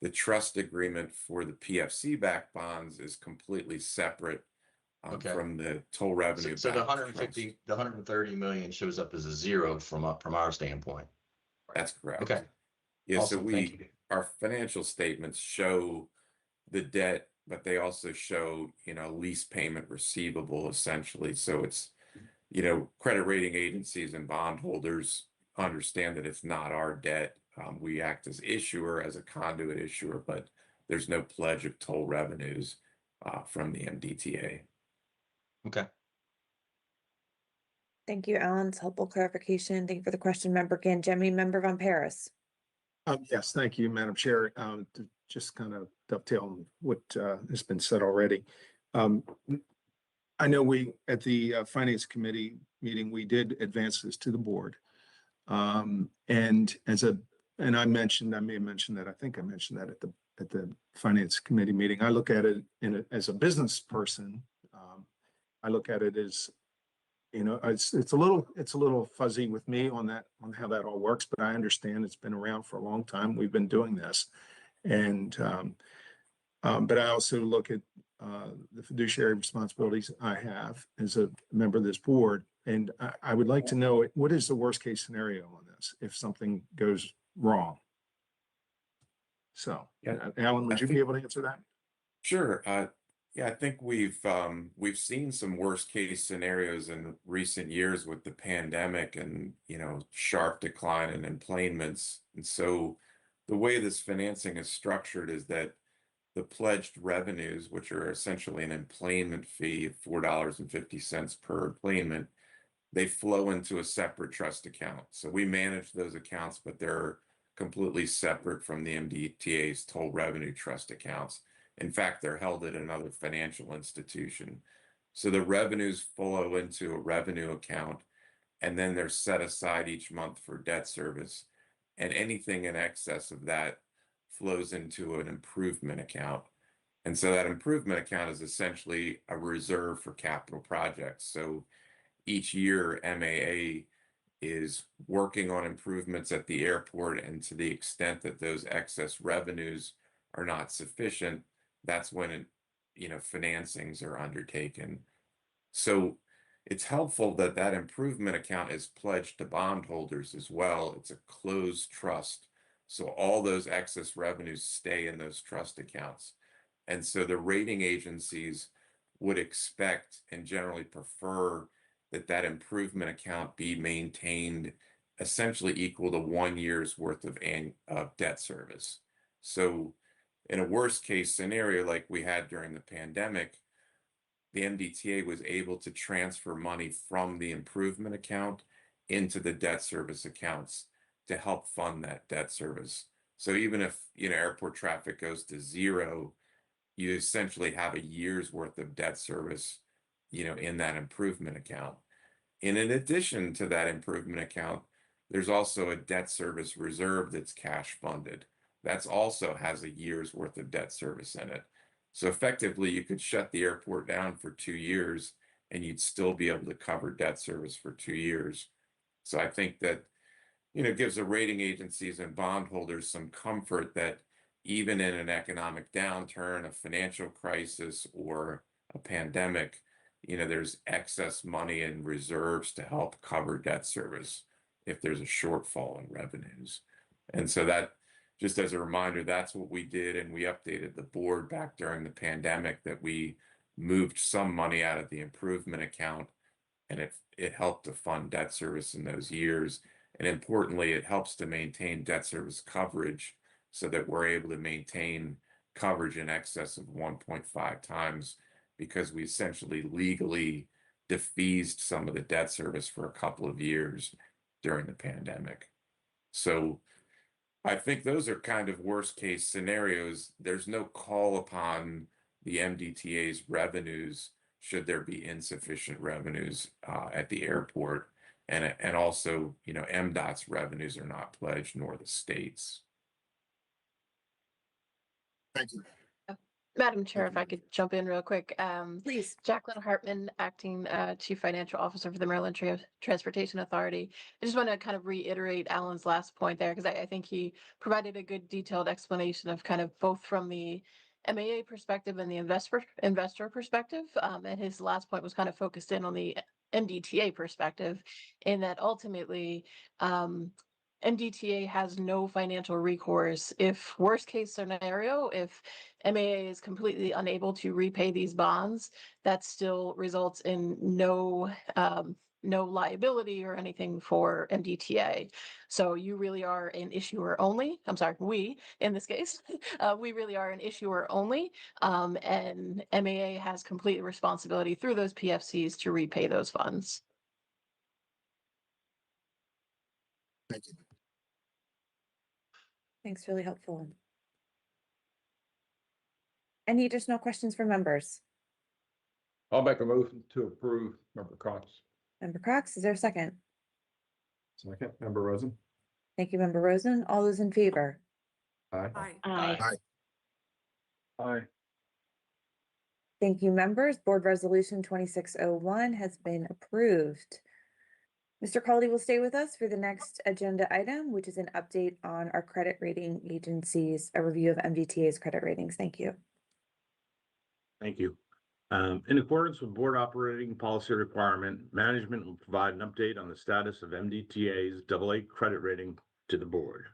the trust agreement for the PFC backed bonds is completely separate from the toll revenue. So the 130 million shows up as a zero from our standpoint. That's correct. Okay. Yeah, Awesome. so our financial statements show the debt, but they also show, lease payment receivable essentially. So it's, credit rating agencies and bondholders understand that it's not our debt. We act as issuer, as a conduit issuer, but there's no pledge of toll revenues from the MDTA. Okay. Thank you, Alan. It's helpful clarification. Thank you for the question, Member Gangemi. Member Von Paris. Yes, thank you, Madam Chair. To just kind of dovetail on what has been said already. I know we, at the Finance Committee meeting, we did advance this to the board. And I may have mentioned that, I think I mentioned that at the Finance Committee meeting. I look at it as a business person. I look at it as, it's a little fuzzy with me on how that all works, but I understand it's been around for a long time. We've been doing this. And, but I also look at the fiduciary responsibilities I have as a member of this board. And I would like to know, what is the worst case scenario on this if something goes wrong? So, Alan, would you be able to answer that? Sure. Yeah, I think we've seen some worst case scenarios in recent years with the pandemic and, sharp decline in employments. And so the way this financing is structured is that the pledged revenues, which are essentially an employment fee of $4.50 per employment, they flow into a separate trust account. So we manage those accounts, but they're completely separate from the MDTA's toll revenue trust accounts. In fact, they're held at another financial institution. So the revenues flow into a revenue account, and then they're set aside each month for debt service. And anything in excess of that flows into an improvement account. And so that improvement account is essentially a reserve for capital projects. So each year, MAA is working on improvements at the airport, and to the extent that those excess revenues are not sufficient, that's when financings are undertaken. So it's helpful that that improvement account is pledged to bondholders as well. It's a closed trust. So all those excess revenues stay in those trust accounts. And so the rating agencies would expect and generally prefer that that improvement account be maintained essentially equal to 1 year's worth of debt service. So in a worst case scenario like we had during the pandemic, the MDTA was able to transfer money from the improvement account into the debt service accounts to help fund that debt service. So even if airport traffic goes to zero, you essentially have a year's worth of debt service in that improvement account. And in addition to that improvement account, there's also a debt service reserve that's cash funded. That's also has a year's worth of debt service in it. So effectively, you could shut the airport down for 2 years and you'd still be able to cover debt service for 2 years. So I think that, gives the rating agencies and bondholders some comfort that even in an economic downturn, a financial crisis, or a pandemic, there's excess money and reserves to help cover debt service if there's a shortfall in revenues. And so that, just as a reminder, that's what we did, and we updated the board back during the pandemic that we moved some money out of the improvement account, and it helped to fund debt service in those years. And importantly, it helps to maintain debt service coverage so that we're able to maintain coverage in excess of 1.5 times, because we essentially legally defeased some of the debt service for a couple of years during the pandemic. So I think those are kind of worst case scenarios. There's no call upon the MDTA's revenues should there be insufficient revenues at the airport. And also, MDOT's revenues are not pledged, nor the state's. Thank you. Madam Chair, if I could jump in real quick. Please. Jacqueline Hartman, Acting Chief Financial Officer for the Maryland Transportation Authority. I just want to kind of reiterate Alan's last point there, because I think he provided a good detailed explanation of kind of both from the MAA perspective and the investor perspective. And his last point was kind of focused in on the MDTA perspective, in that ultimately MDTA has no financial recourse if, worst case scenario, if MAA is completely unable to repay these bonds, that still results in no liability or anything for MDTA. So you really are an issuer only. I'm sorry, we, in this case, we really are an issuer only. And MAA has complete responsibility through those PFCs to repay those funds. Thank you. Thanks, really helpful. Any additional questions from members? I'll make a motion to approve, Member Cox. Member Cox, is there a second? Second, Member Rosen. Thank you, Member Rosen. All those in favor? Aye. Aye. Aye. Thank you, members. Board Resolution 2601 has been approved. Mr. Cawley will stay with us for the next agenda item, which is an update on our credit rating agencies, a review of MDTA's credit ratings. Thank you. Thank you. In accordance with board operating policy requirement, management will provide an update on the status of MDTA's AA credit rating to the board.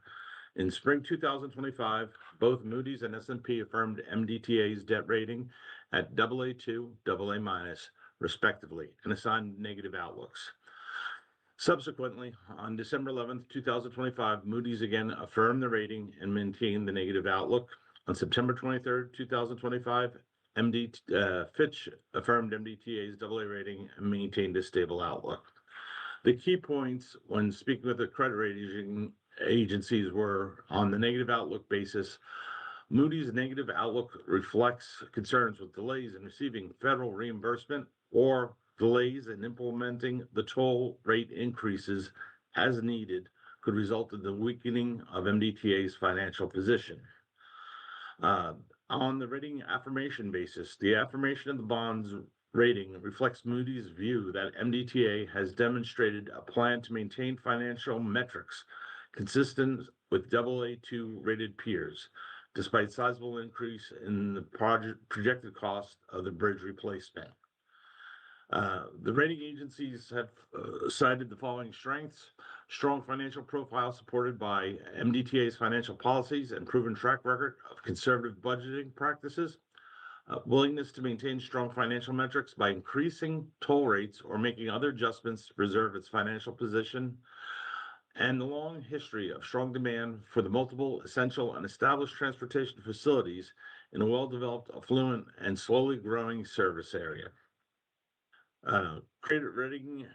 In spring 2025, both Moody's and S&P affirmed MDTA's debt rating at AA2, AA-, respectively, and assigned negative outlooks. Subsequently, on December 11th, 2025, Moody's again affirmed the rating and maintained the negative outlook. On September 23rd, 2025, Fitch affirmed MDTA's AA rating and maintained a stable outlook. The key points when speaking with the credit rating agencies were, on the negative outlook basis, Moody's negative outlook reflects concerns with delays in receiving federal reimbursement or delays in implementing the toll rate increases as needed could result in the weakening of MDTA's financial position. On the rating affirmation basis, the affirmation of the bonds rating reflects Moody's view that MDTA has demonstrated a plan to maintain financial metrics consistent with AA2 rated peers, despite sizable increase in the projected cost of the bridge replacement. The rating agencies have cited the following strengths: strong financial profile supported by MDTA's financial policies and proven track record of conservative budgeting practices, willingness to maintain strong financial metrics by increasing toll rates or making other adjustments to preserve its financial position, and the long history of strong demand for the multiple essential and established transportation facilities in a well-developed, affluent, and slowly growing service area. Credit rating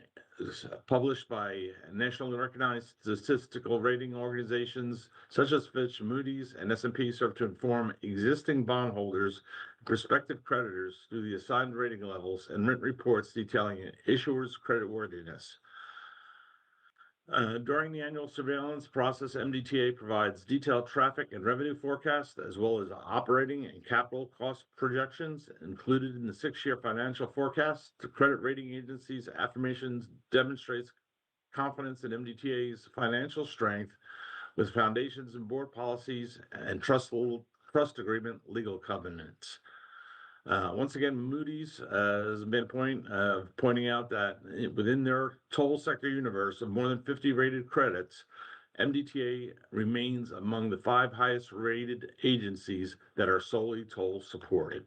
is published by nationally recognized statistical rating organizations such as Fitch, Moody's, and S&P serve to inform existing bondholders, prospective creditors through the assigned rating levels and written reports detailing issuers' creditworthiness. During the annual surveillance process, MDTA provides detailed traffic and revenue forecasts, as well as operating and capital cost projections included in the 6-year financial forecast. The credit rating agency's affirmations demonstrates confidence in MDTA's financial strength with foundations in board policies and trust agreement legal covenants. Once again, Moody's has made a point of pointing out that within their toll sector universe of more than 50 rated credits, MDTA remains among the 5 highest rated agencies that are solely toll supported.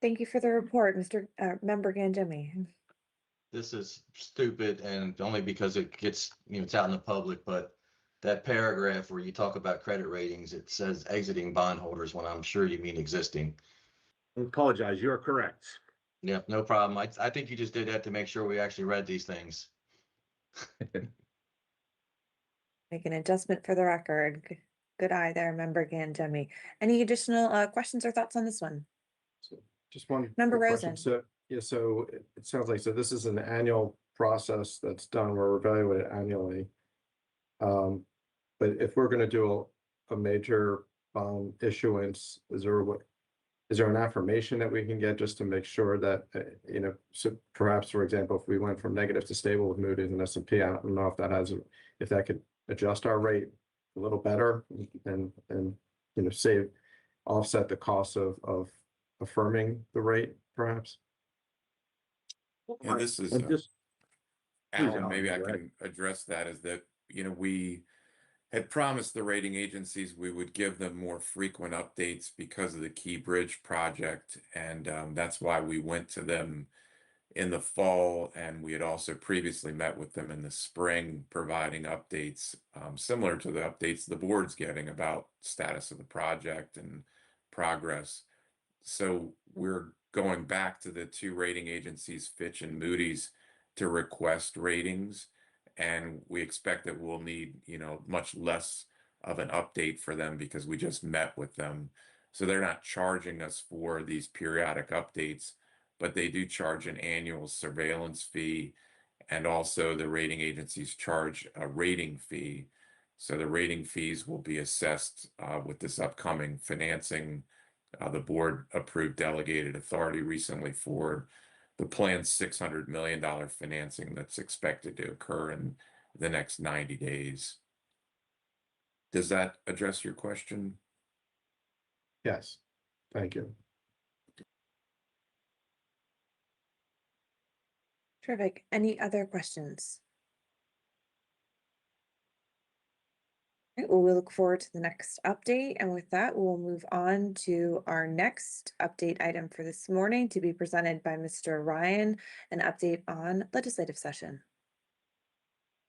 Thank you for the report, Mr. Member Gangemi. This is stupid, and only because it gets, it's out in the public, but that paragraph where you talk about credit ratings, it says exiting bondholders when I'm sure you mean existing. I apologize, you are correct. Yeah, no problem. I think you just did that to make sure we actually read these things. Make an adjustment for the record. Good eye there, Member Gangemi. Any additional questions or thoughts on this one? So just one Member quick question. Rosen. So, yeah, so it sounds like, so this is an annual process that's done, we're evaluated annually. But if we're going to do a major bond issuance, is there an affirmation that we can get just to make sure that, so perhaps, for example, if we went from negative to stable with Moody's and S&P, I don't know if that could adjust our rate a little better and offset the cost of affirming the rate, perhaps? Yeah, this is Alan, maybe I can address that, is that, we had promised the rating agencies we would give them more frequent updates because of the Key Bridge project. And that's why we went to them in the fall. And we had also previously met with them in the spring, providing updates similar to the updates the board's getting about status of the project and progress. So we're going back to the 2 rating agencies, Fitch and Moody's, to request ratings. And we expect that we'll need, much less of an update for them because we just met with them. So they're not charging us for these periodic updates, but they do charge an annual surveillance fee. And also the rating agencies charge a rating fee. So the rating fees will be assessed with this upcoming financing. The board approved delegated authority recently for the planned $600 million financing that's expected to occur in the next 90 days. Does that address your question? Yes, thank you. Terrific. Any other questions? Right, well, we look forward to the next update. And with that, we'll move on to our next update item for this morning to be presented by Mr. Ryan, an update on legislative session.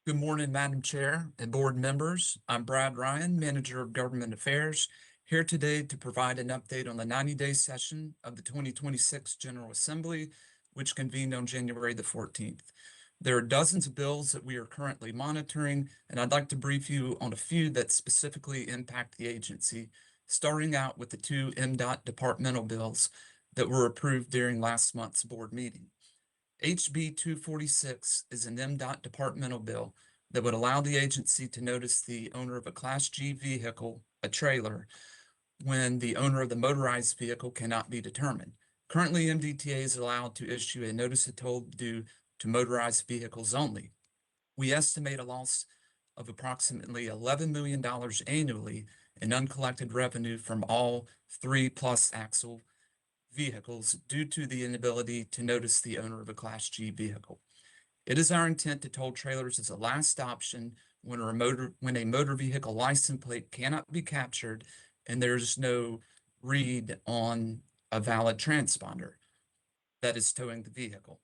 Good morning, Madam Chair and board members. I'm Brad Ryan, Manager of Government Affairs, here today to provide an update on the 90-day session of the 2026 General Assembly, which convened on January the 14th. There are dozens of bills that we are currently monitoring, and I'd like to brief you on a few that specifically impact the agency, starting out with the two MDOT departmental bills that were approved during last month's board meeting. HB 246 is an MDOT departmental bill that would allow the agency to notice the owner of a Class G vehicle, a trailer, when the owner of the motorized vehicle cannot be determined. Currently, MDTA is allowed to issue a notice of toll due to motorized vehicles only. We estimate a loss of approximately $11 million annually in uncollected revenue from all 3+ axle vehicles due to the inability to notice the owner of a Class G vehicle. It is our intent to toll trailers as a last option when a motor vehicle license plate cannot be captured and there's no read on a valid transponder that is towing the vehicle.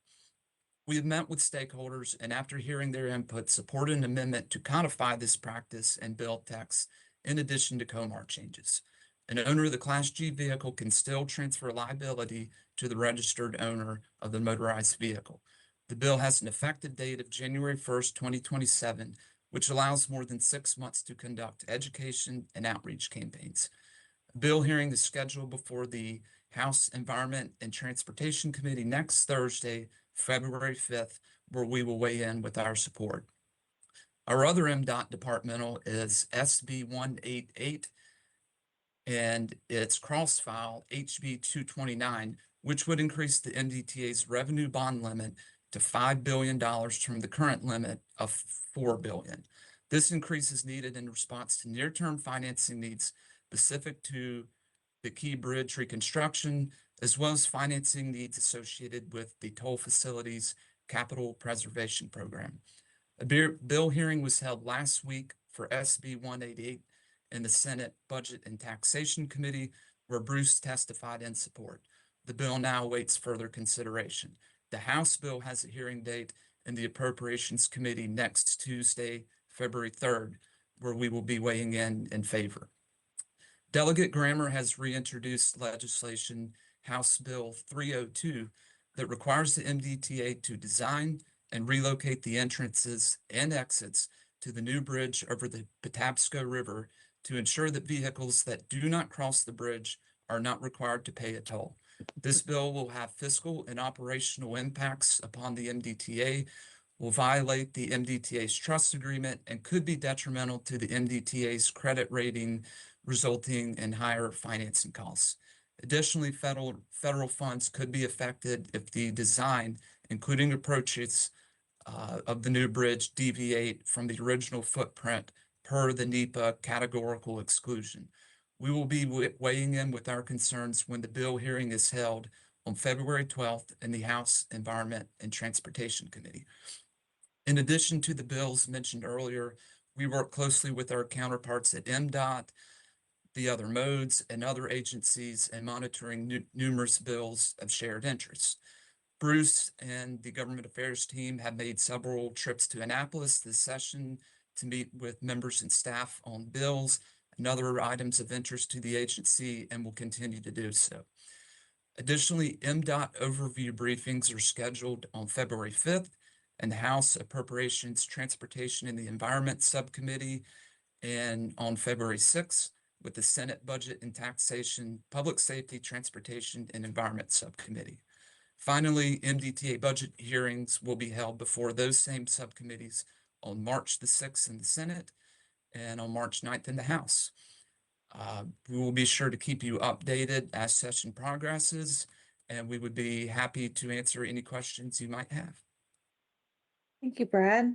We have met with stakeholders and after hearing their input, supported an amendment to codify this practice and bill text in addition to COMAR changes. An owner of the Class G vehicle can still transfer liability to the registered owner of the motorized vehicle. The bill has an effective date of January 1st, 2027, which allows more than 6 months to conduct education and outreach campaigns. A bill hearing is scheduled before the House Environment and Transportation Committee next Thursday, February 5th, where we will weigh in with our support. Our other MDOT departmental is SB 188 and its cross-file HB 229, which would increase the MDTA's revenue bond limit to $5 billion from the current limit of $4 billion. This increase is needed in response to near-term financing needs specific to the Key Bridge reconstruction, as well as financing needs associated with the toll facilities capital preservation program. A bill hearing was held last week for SB 188 in the Senate Budget and Taxation Committee, where Bruce testified in support. The bill now awaits further consideration. The House bill has a hearing date in the Appropriations Committee next Tuesday, February 3rd, where we will be weighing in favor. Delegate Grammer has reintroduced legislation, House Bill 302, that requires the MDTA to design and relocate the entrances and exits to the new bridge over the Patapsco River to ensure that vehicles that do not cross the bridge are not required to pay a toll. This bill will have fiscal and operational impacts upon the MDTA, will violate the MDTA's trust agreement, and could be detrimental to the MDTA's credit rating, resulting in higher financing costs. Additionally, federal funds could be affected if the design, including approaches of the new bridge, deviate from the original footprint per the NEPA categorical exclusion. We will be weighing in with our concerns when the bill hearing is held on February 12th in the House Environment and Transportation Committee. In addition to the bills mentioned earlier, we work closely with our counterparts at MDOT, the other modes, and other agencies in monitoring numerous bills of shared interest. Bruce and the Government Affairs team have made several trips to Annapolis this session to meet with members and staff on bills and other items of interest to the agency, and will continue to do so. Additionally, MDOT overview briefings are scheduled on February 5th, and the House Appropriations, Transportation, and the Environment Subcommittee, and on February 6th, with the Senate Budget and Taxation, Public Safety, Transportation, and Environment Subcommittee. Finally, MDTA budget hearings will be held before those same subcommittees on March the 6th in the Senate and on March 9th in the House. We will be sure to keep you updated as session progresses, and we would be happy to answer any questions you might have. Thank you, Brad.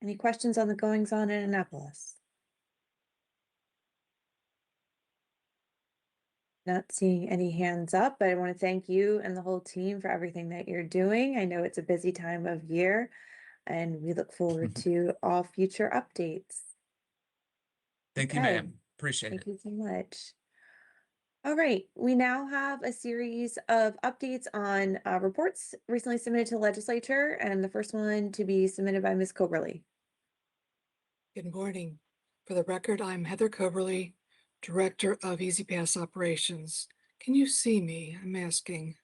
Any questions on the goings-on in Annapolis? Not seeing any hands up, but I want to thank you and the whole team for everything that you're doing. I know it's a busy time of year, and we look forward to all future updates. Thank you, Okay. ma'am. Appreciate it. Thank you so much. All right, we now have a series of updates on reports recently submitted to the legislature, and the first one to be submitted by Ms. Coberly. Good morning. For the record, I'm Heather Coberly, Director of Easy Pass Operations. Can you see me? I'm asking.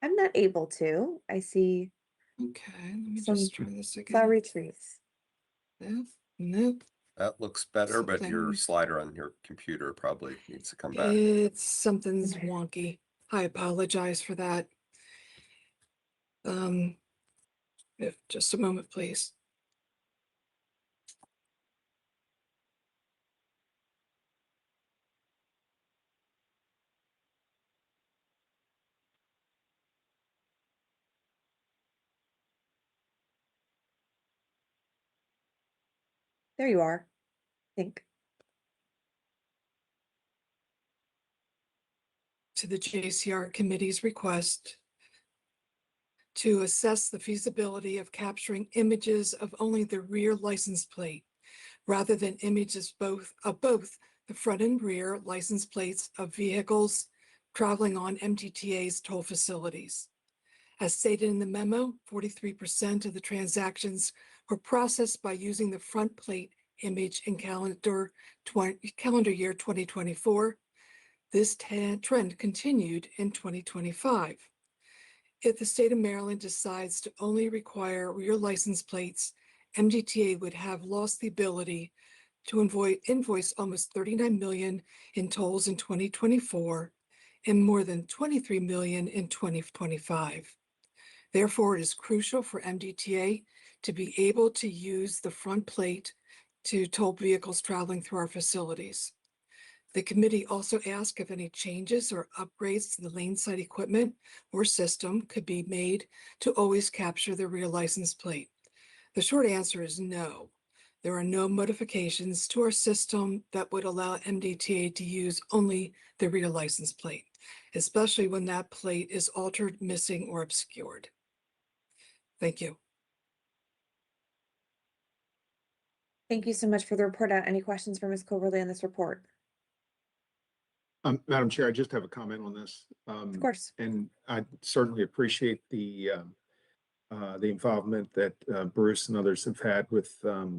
I'm not able to. I see Okay, let me Some just try this again. flowery trees. Nope, nope. That looks better, but your Something- slider on your computer probably needs to come back. Something's wonky. I apologize for that. Just a moment, please. There you are. I think. To the JCR committee's request to assess the feasibility of capturing images of only the rear license plate rather than images of both the front and rear license plates of vehicles traveling on MDTA's toll facilities. As stated in the memo, 43% of the transactions were processed by using the front plate image in calendar year 2024. This trend continued in 2025. If the state of Maryland decides to only require rear license plates, MDTA would have lost the ability to invoice almost 39 million in tolls in 2024 and more than 23 million in 2025. Therefore, it is crucial for MDTA to be able to use the front plate to toll vehicles traveling through our facilities. The committee also asked if any changes or upgrades to the lane side equipment or system could be made to always capture the rear license plate. The short answer is no. There are no modifications to our system that would allow MDTA to use only the rear license plate, especially when that plate is altered, missing, or obscured. Thank you. Thank you so much for the report. Any questions for Ms. Coverly on this report? Madam Chair, I just have a comment on this. Of course. And I certainly appreciate the involvement that Bruce and others have had with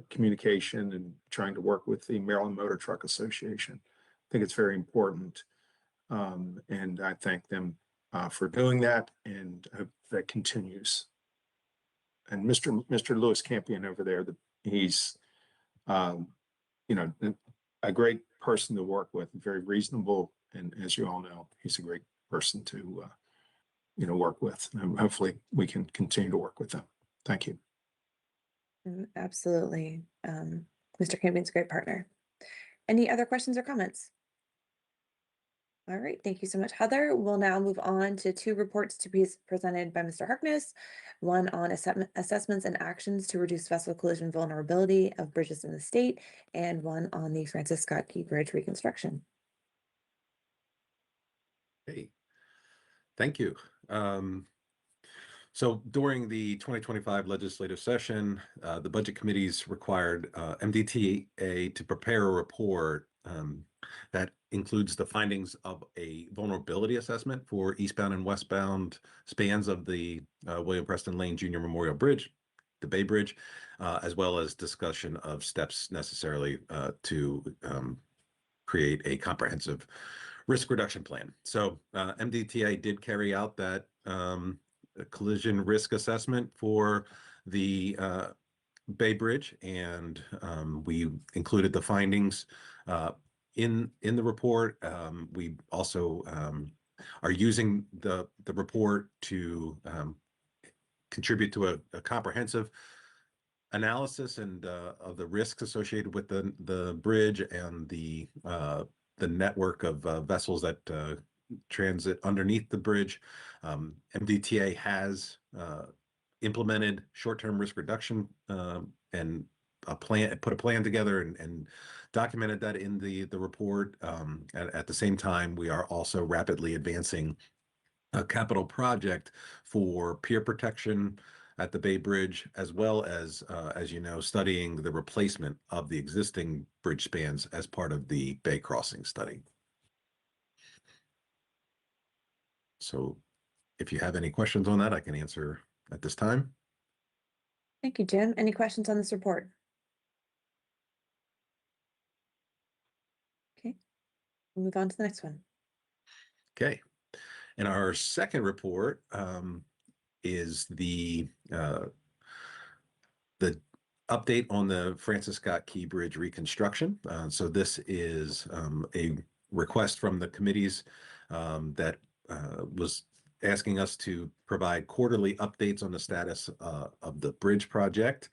communication and trying to work with the Maryland Motor Truck Association. I think it's very important. And I thank them for doing that, and hope that continues. And Mr. Lewis Campion over there, he's a great person to work with, very reasonable, and as you all know, he's a great person to work with. And hopefully we can continue to work with them. Thank you. Absolutely. Mr. Campion's a great partner. Any other questions or comments? All right, thank you so much, Heather. We'll now move on to two reports to be presented by Mr. Harkness. One on assessments and actions to reduce vessel collision vulnerability of bridges in the state, and one on the Francis Scott Key Bridge reconstruction. Hey, thank you. So during the 2025 legislative session, the budget committees required MDTA to prepare a report that includes the findings of a vulnerability assessment for eastbound and westbound spans of the William Preston Lane Jr. Memorial Bridge, the Bay Bridge, as well as discussion of steps necessarily to create a comprehensive risk reduction plan. So MDTA did carry out that collision risk assessment for the Bay Bridge, and we included the findings in the report. We also are using the report to contribute to a comprehensive analysis and of the risks associated with the bridge and the network of vessels that transit underneath the bridge. MDTA has implemented short-term risk reduction and put a plan together and documented that in the report. At the same time, we are also rapidly advancing a capital project for pier protection at the Bay Bridge, as well as you know, studying the replacement of the existing bridge spans as part of the Bay Crossing study. So if you have any questions on that, I can answer at this time. Thank you, Jim. Any questions on this report? Okay, we'll move on to the next one. Okay. In our second report, is the update on the Francis Scott Key Bridge reconstruction. So this is a request from the committees that was asking us to provide quarterly updates on the status of the bridge project.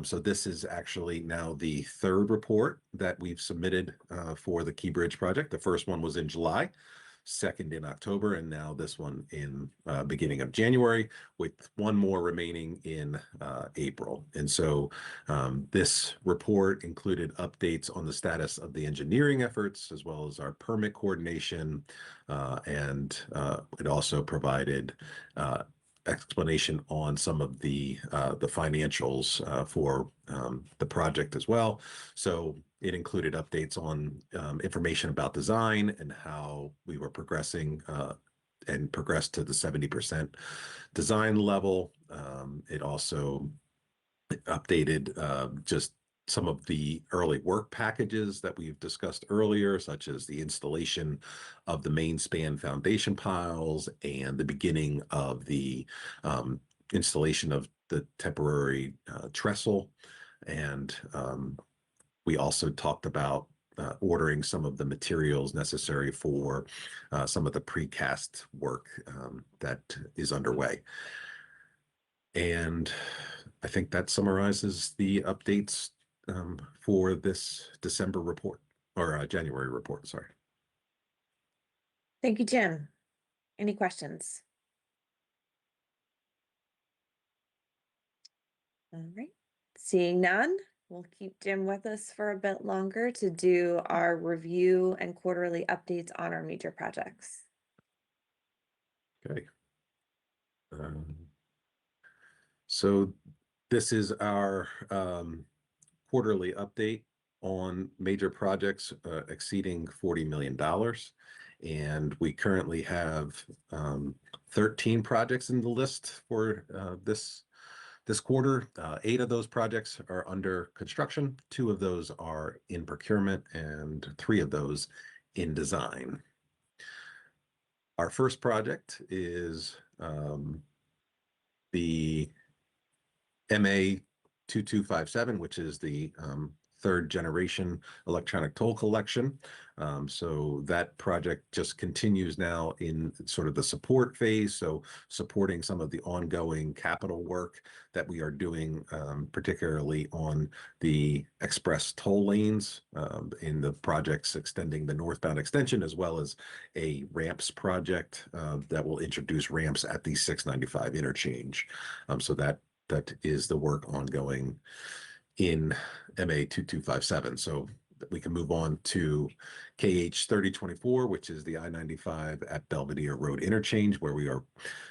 So this is actually now the third report that we've submitted for the Key Bridge project. The first one was in July, second in October, and now this one in beginning of January, with one more remaining in April. And so this report included updates on the status of the engineering efforts, as well as our permit coordination, and it also provided explanation on some of the financials for the project as well. So it included updates on information about design and how we were progressing and progressed to the 70% design level. It also updated just some of the early work packages that we've discussed earlier, such as the installation of the main span foundation piles and the beginning of the installation of the temporary trestle. And we also talked about ordering some of the materials necessary for some of the precast work that is underway. And I think that summarizes the updates for this December report, or January report, sorry. Thank you, Jim. Any questions? All right, seeing none, we'll keep Jim with us for a bit longer to do our review and quarterly updates on our major projects. Okay. So this is our quarterly update on major projects exceeding $40 million. And we currently have 13 projects in the list for this quarter. 8 of those projects are under construction. 2 of those are in procurement and 3 of those in design. Our first project is the MA 2257, which is the third generation electronic toll collection. So that project just continues now in sort of the support phase. So supporting some of the ongoing capital work that we are doing, particularly on the express toll lanes in the projects extending the northbound extension, as well as a ramps project that will introduce ramps at the 695 interchange. So that is the work ongoing in MA 2257. So we can move on to KH 3024, which is the I-95 at Belvedere Road interchange, where we are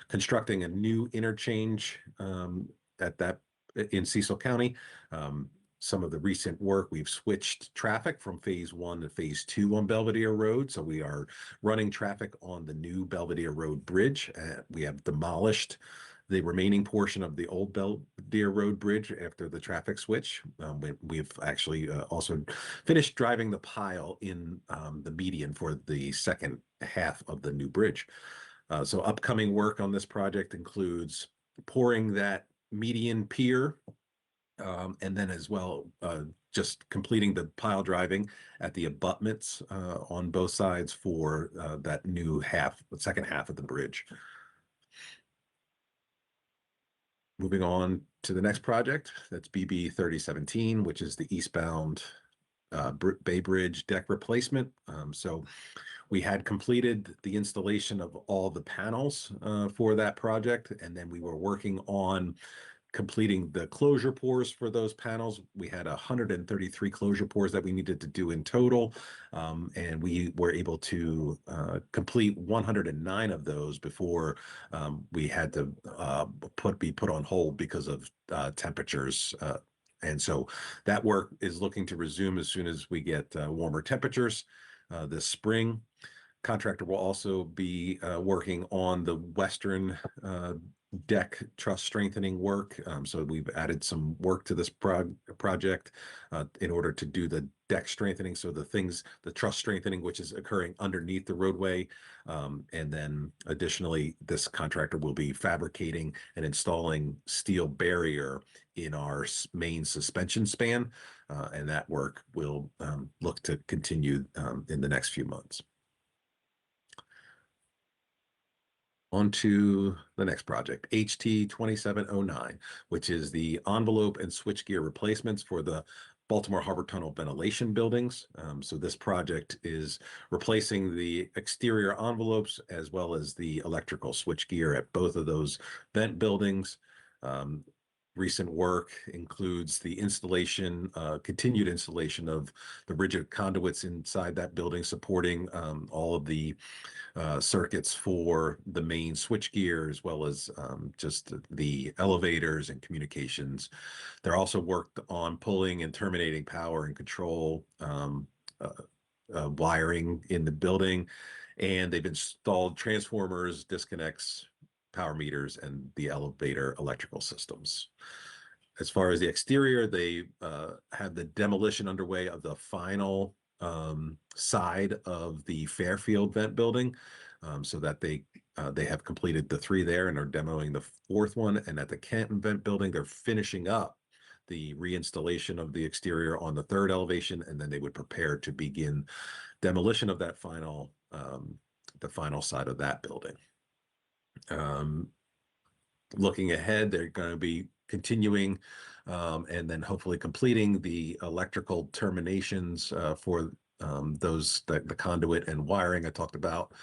constructing a new interchange at that in Cecil County. Some of the recent work, we've switched traffic from phase 1 to phase 2 on Belvedere Road. So we are running traffic on the new Belvedere Road bridge. We have demolished the remaining portion of the old Belvedere Road bridge after the traffic switch. We've actually also finished driving the pile in the median for the second half of the new bridge. So upcoming work on this project includes pouring that median pier, and then as well just completing the pile driving at the abutments on both sides for that new second half of the bridge. Moving on to the next project, that's BB 3017, which is the eastbound Bay Bridge deck replacement. So we had completed the installation of all the panels for that project, and then we were working on completing the closure pours for those panels. We had 133 closure pours that we needed to do in total, and we were able to complete 109 of those before we had to be put on hold because of temperatures. And so that work is looking to resume as soon as we get warmer temperatures this spring. Contractor will also be working on the western deck truss strengthening work. So we've added some work to this project in order to do the deck strengthening. So the truss strengthening, which is occurring underneath the roadway. And then additionally, this contractor will be fabricating and installing steel barrier in our main suspension span. And that work will look to continue in the next few months. On to the next project, HT 2709, which is the envelope and switchgear replacements for the Baltimore Harbor Tunnel ventilation buildings. So this project is replacing the exterior envelopes as well as the electrical switchgear at both of those vent buildings. Recent work includes the installation, continued installation of the rigid conduits inside that building, supporting all of the circuits for the main switchgear, as well as just the elevators and communications. They're also worked on pulling and terminating power and control wiring in the building, and they've installed transformers, disconnects, power meters, and the elevator electrical systems. As far as the exterior, they have the demolition underway of the final side of the Fairfield vent building, so that they have completed the 3 there and are demoing the 4th one. And at the Canton vent building, they're finishing up the reinstallation of the exterior on the 3rd elevation, and then they would prepare to begin demolition of that final the final side of that building. Looking ahead, they're going to be continuing and then hopefully completing the electrical terminations for the conduit and wiring I talked about.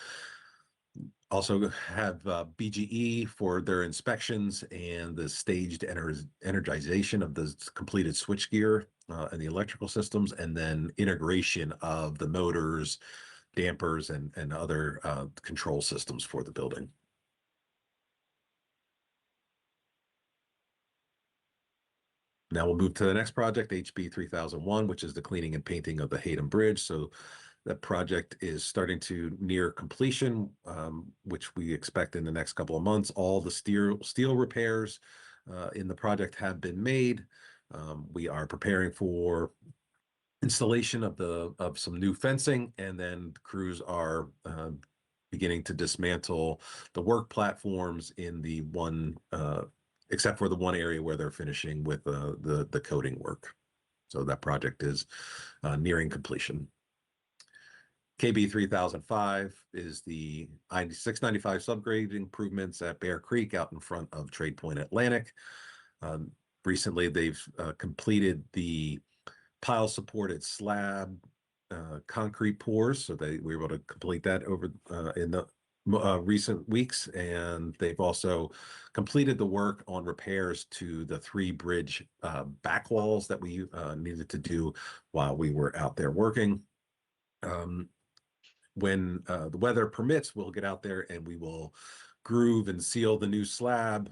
Also have BGE for their inspections and the staged energization of the completed switchgear and the electrical systems, and then integration of the motors, dampers, and other control systems for the building. Now we'll move to the next project, HB 3001, which is the cleaning and painting of the Hayden Bridge. So that project is starting to near completion, which we expect in the next couple of months. All the steel repairs in the project have been made. We are preparing for installation of some new fencing, and then crews are beginning to dismantle the work platforms in the one except for the one area where they're finishing with the coating work. So that project is nearing completion. KB 3005 is the I-695 subgrade improvements at Bear Creek out in front of Trade Point Atlantic. Recently, they've completed the pile supported slab concrete pours, so they were able to complete that over in the recent weeks, and they've also completed the work on repairs to the 3 bridge back walls that we needed to do while we were out there working. When the weather permits, we'll get out there and we will groove and seal the new slab.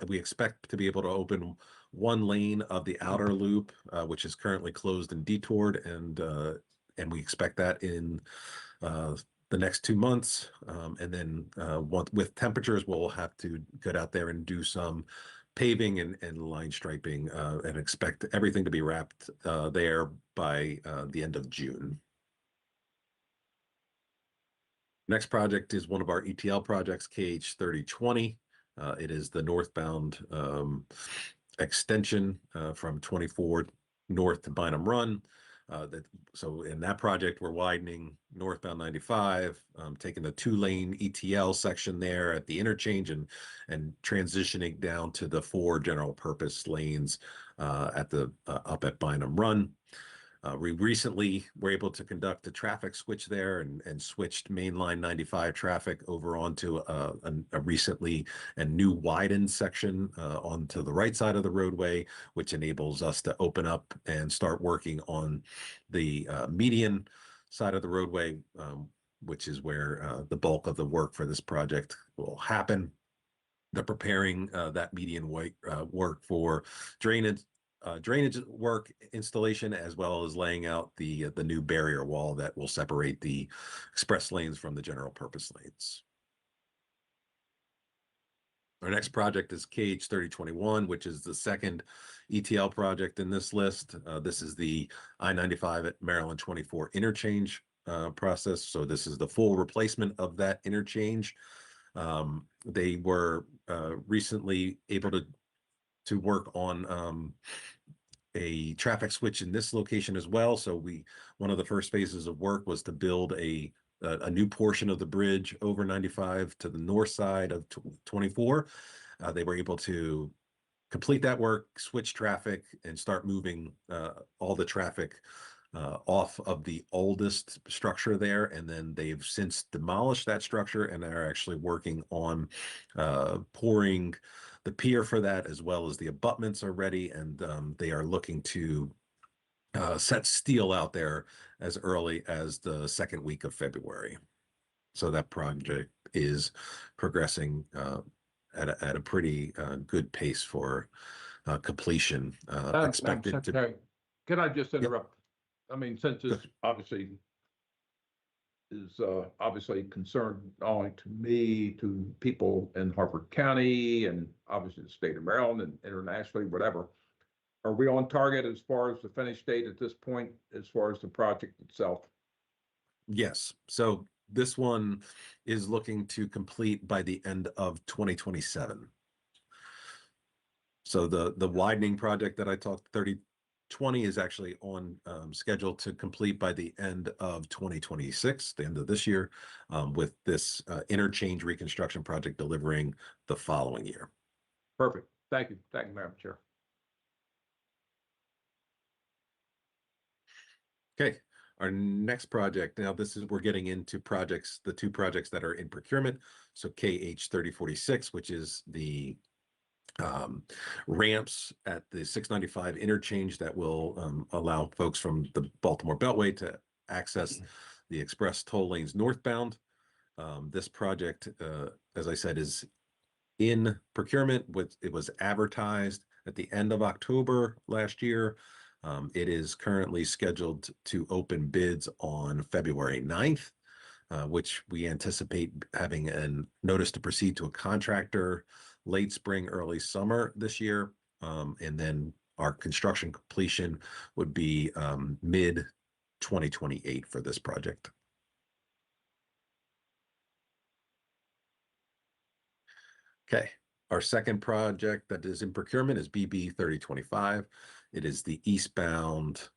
We expect to be able to open 1 lane of the outer loop, which is currently closed and detoured, and we expect that in the next 2 months. And then with temperatures, we'll have to get out there and do some paving and line striping, and expect everything to be wrapped there by the end of June. Next project is one of our ETL projects, KH 3020. It is the northbound extension from 24 north to Bynum Run. So in that project, we're widening northbound 95, taking the 2-lane ETL section there at the interchange and transitioning down to the 4 general purpose lanes at the up at Bynum Run. We recently were able to conduct a traffic switch there and switched mainline 95 traffic over onto a recently and new widened section onto the right side of the roadway, which enables us to open up and start working on the median side of the roadway, which is where the bulk of the work for this project will happen. They're preparing that median work for drainage drainage work installation, as well as laying out the new barrier wall that will separate the express lanes from the general purpose lanes. Our next project is KH 3021, which is the second ETL project in this list. This is the I-95 at Maryland 24 interchange process. So this is the full replacement of that interchange. They were recently able to work on a traffic switch in this location as well. So one of the first phases of work was to build a new portion of the bridge over 95 to the north side of 24. They were able to complete that work, switch traffic, and start moving all the traffic off of the oldest structure there. And then they've since demolished that structure and are actually working on pouring the pier for that, as well as the abutments are ready. And they are looking to set steel out there as early as the second week of February. So that project is progressing at a pretty good pace for completion. Expected Secretary, can I just interrupt? I mean, since this obviously is obviously concerned not only to me, to people in Harford County, and obviously the state of Maryland and internationally, whatever. Are we on target as far as the finish date at this point, as far as the project itself? Yes. So this one is looking to complete by the end of 2027. So the widening project that I talked 3020 is actually on schedule to complete by the end of 2026, the end of this year, with this interchange reconstruction project delivering the following year. Perfect. Thank you. Thank you, Madam Chair. Okay, our next project, now we're getting into projects, the two projects that are in procurement. So KH 3046, which is the ramps at the 695 interchange that will allow folks from the Baltimore Beltway to access the express toll lanes northbound. This project, as I said, is in procurement. It was advertised at the end of October last year. It is currently scheduled to open bids on February 9th, which we anticipate having a notice to proceed to a contractor late spring, early summer this year. And then our construction completion would be mid 2028 for this project. Okay. Our second project that is in procurement is BB 3025. It is the eastbound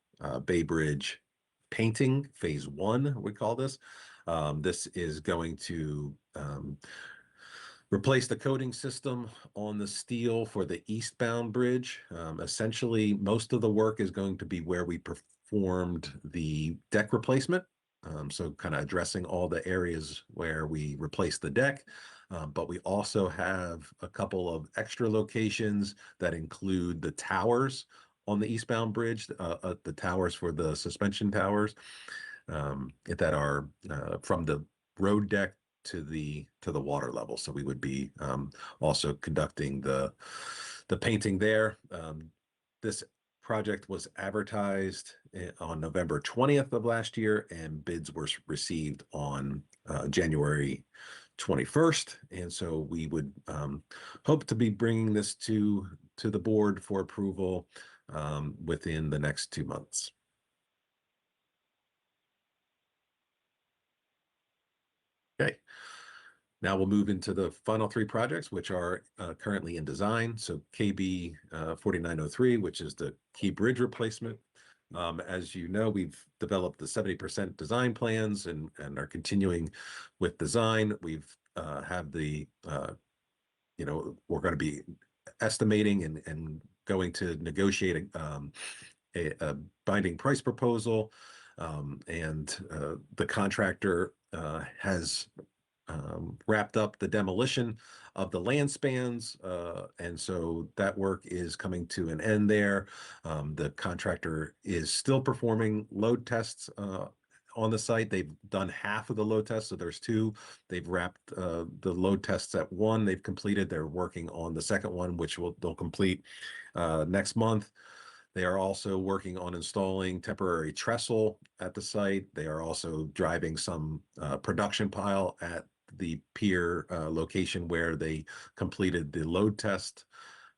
Bay Bridge painting, phase 1, we call this. This is going to replace the coating system on the steel for the eastbound bridge. Essentially, most of the work is going to be where we performed the deck replacement. So kind of addressing all the areas where we replaced the deck. But we also have a couple of extra locations that include the towers on the eastbound bridge, the towers for the suspension towers that are from the road deck to the water level. So we would be also conducting the painting there. This project was advertised on November 20th of last year, and bids were received on January 21st. And so we would hope to be bringing this to the board for approval within the next 2 months. Okay. Now we'll move into the final 3 projects, which are currently in design. So KB 4903, which is the key bridge replacement. As you know, we've developed the 70% design plans and are continuing with design. We've have the, we're going to be estimating and going to negotiate a binding price proposal. And the contractor has wrapped up the demolition of the land spans. And so that work is coming to an end there. The contractor is still performing load tests on the site. They've done half of the load tests, so there's 2. They've wrapped the load tests at 1. They've completed. They're working on the second one, which they'll complete next month. They are also working on installing temporary trestle at the site. They are also driving some production pile at the pier location where they completed the load test.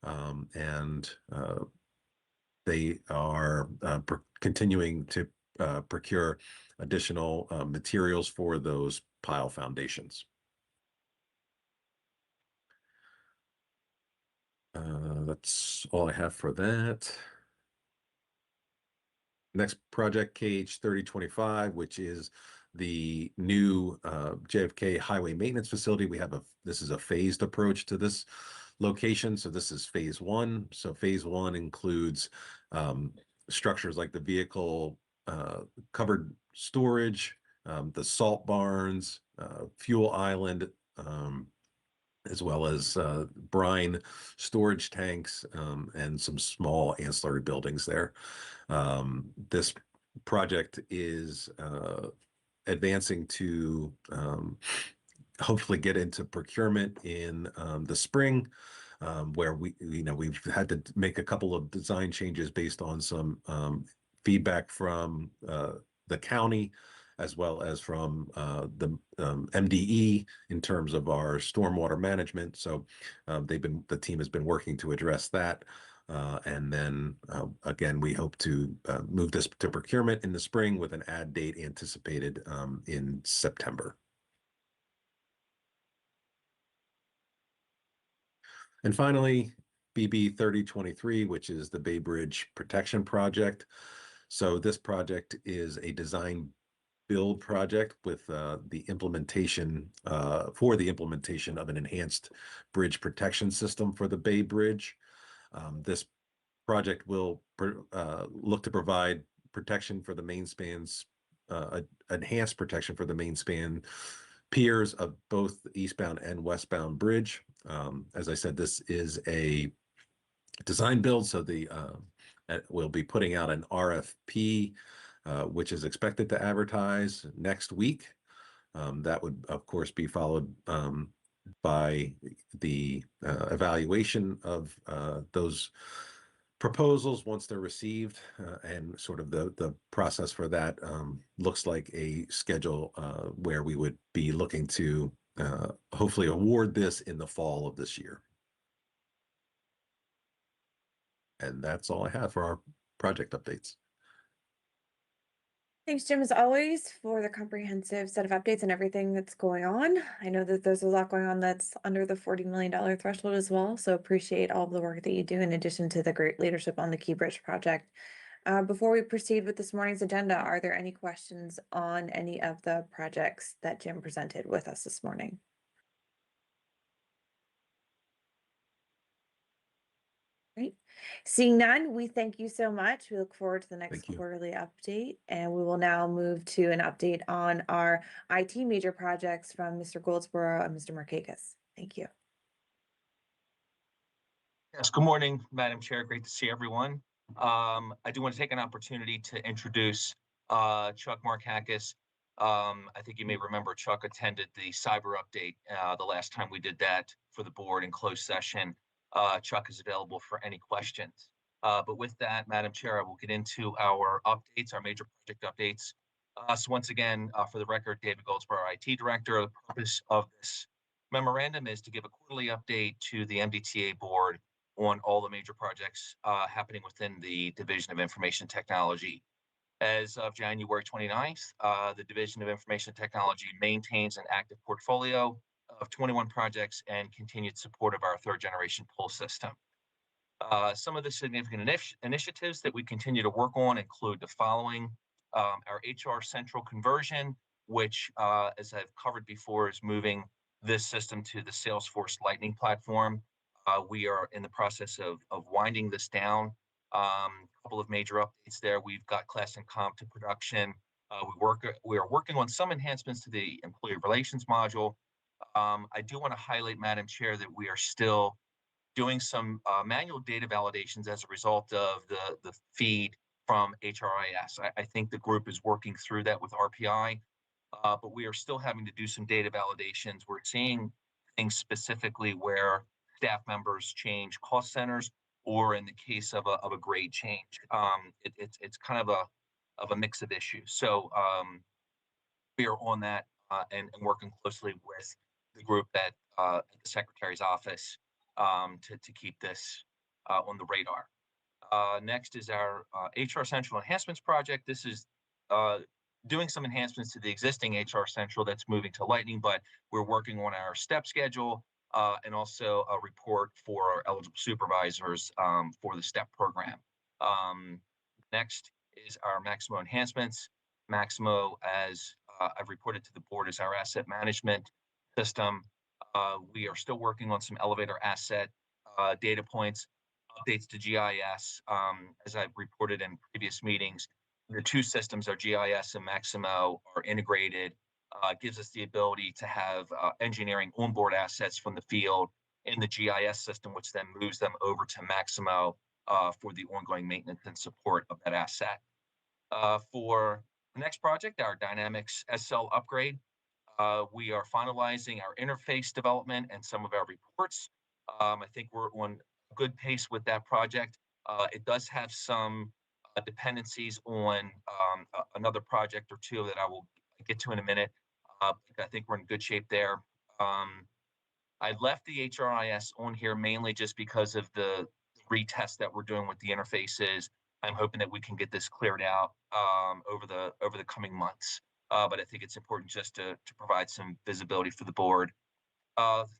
And they are continuing to procure additional materials for those pile foundations. That's all I have for that. Next project, KH 3025, which is the new JFK Highway Maintenance Facility. This is a phased approach to this location. So this is phase one. So phase one includes structures like the vehicle covered storage, the salt barns, fuel island, as well as brine storage tanks, and some small ancillary buildings there. This project is advancing to hopefully get into procurement in the spring, where we've had to make a couple of design changes based on some feedback from the county, as well as from the MDE in terms of our stormwater management. So the team has been working to address that. And then again, we hope to move this to procurement in the spring with an add date anticipated in September. And finally, BB 3023, which is the Bay Bridge Protection Project. So this project is a design build project with the implementation of an enhanced bridge protection system for the Bay Bridge. This project will look to provide protection for the main spans, enhanced protection for the main span piers of both the eastbound and westbound bridge. As I said, this is a design build, so we'll be putting out an RFP, which is expected to advertise next week. That would, of course, be followed by the evaluation of those proposals once they're received, and sort of the process for that looks like a schedule where we would be looking to hopefully award this in the fall of this year. And that's all I have for our project updates. Thanks, Jim, as always, for the comprehensive set of updates and everything that's going on. I know that there's a lot going on that's under the $40 million threshold as well, so appreciate all the work that you do in addition to the great leadership on the Key Bridge project. Before we proceed with this morning's agenda, are there any questions on any of the projects that Jim presented with us this morning? Great. Seeing none, we thank you so much. We look forward to the next quarterly update, and we will now move to an update on our IT major projects from Mr. Goldsboro and Mr. Markakis. Thank you. Yes, good morning, Madam Chair. Great to see everyone. I do want to take an opportunity to introduce Chuck Markakis. I think you may remember Chuck attended the cyber update the last time we did that for the board in closed session. Chuck is available for any questions. But with that, Madam Chair, I will get into our updates, our major project updates. So once again, for the record, David Goldsboro, IT Director. The purpose of this memorandum is to give a quarterly update to the MDTA board on all the major projects happening within the Division of Information Technology. As of January 29th, the Division of Information Technology maintains an active portfolio of 21 projects and continued support of our third generation pull system. Some of the significant initiatives that we continue to work on include the following: our HR Central conversion, which, as I've covered before, is moving this system to the Salesforce Lightning platform. We are in the process of winding this down. A couple of major updates there. We've got class and comp to production. We are working on some enhancements to the employee relations module. I do want to highlight, Madam Chair, that we are still doing some manual data validations as a result of the feed from HRIS. I think the group is working through that with RPI, but we are still having to do some data validations. We're seeing things specifically where staff members change cost centers or in the case of a grade change. It's kind of a mix of issues. So we are on that and working closely with the group at the Secretary's office to keep this on the radar. Next is our HR Central Enhancements Project. This is doing some enhancements to the existing HR Central that's moving to Lightning, but we're working on our step schedule and also a report for our eligible supervisors for the step program. Next is our Maximo enhancements. Maximo, as I've reported to the board, is our asset management system. We are still working on some elevator asset data points, updates to GIS. As I've reported in previous meetings, the two systems, our GIS and Maximo, are integrated. Gives us the ability to have engineering onboard assets from the field in the GIS system, which then moves them over to Maximo for the ongoing maintenance and support of that asset. For the next project, our Dynamics SL upgrade, we are finalizing our interface development and some of our reports. I think we're on a good pace with that project. It does have some dependencies on another project or two that I will get to in a minute. I think we're in good shape there. I left the HRIS on here mainly just because of the retest that we're doing with the interfaces. I'm hoping that we can get this cleared out over the coming months. But I think it's important just to provide some visibility for the board.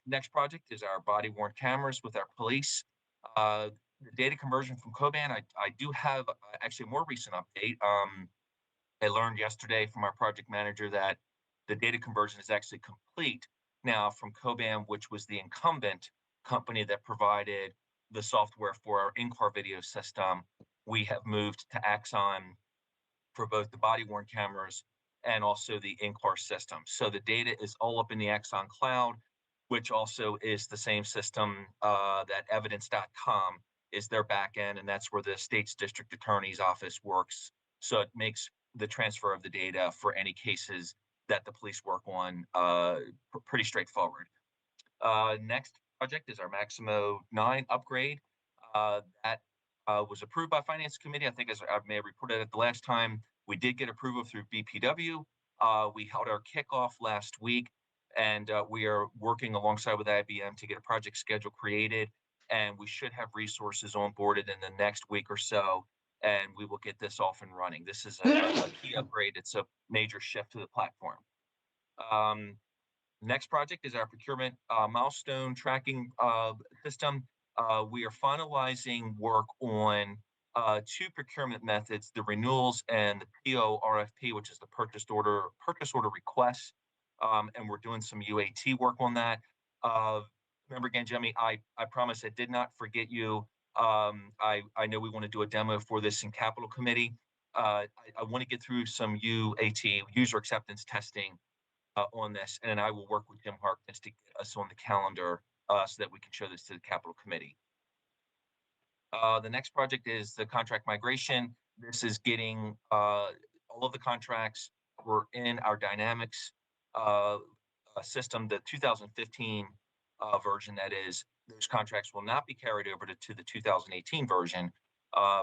Next project is our body-worn cameras with our police. The data conversion from Coban, I do have actually a more recent update. I learned yesterday from our project manager that the data conversion is actually complete now from Coban, which was the incumbent company that provided the software for our in-car video system. We have moved to Axon for both the body-worn cameras and also the in-car system. So the data is all up in the Axon cloud, which also is the same system that evidence.com is their back end, and that's where the state's district attorney's office works. So it makes the transfer of the data for any cases that the police work on pretty straightforward. Next project is our Maximo 9 upgrade. That was approved by Finance Committee. I think as I may have reported at the last time, we did get approval through BPW. We held our kickoff last week, and we are working alongside with IBM to get a project schedule created, and we should have resources onboarded in the next week or so, and we will get this off and running. This is a key upgrade. It's a major shift to the platform. Next project is our procurement milestone tracking system. We are finalizing work on two procurement methods, the renewals and the PO RFP, which is the purchase order request. And we're doing some UAT work on that. Remember again, Jimmy, I promise I did not forget you. I know we want to do a demo for this in Capital Committee. I want to get through some UAT, user acceptance testing on this, and I will work with Jim Harkness to get us on the calendar so that we can show this to the Capital Committee. The next project is the contract migration. This is getting all of the contracts were in our Dynamics system, the 2015 version, that is. Those contracts will not be carried over to the 2018 version.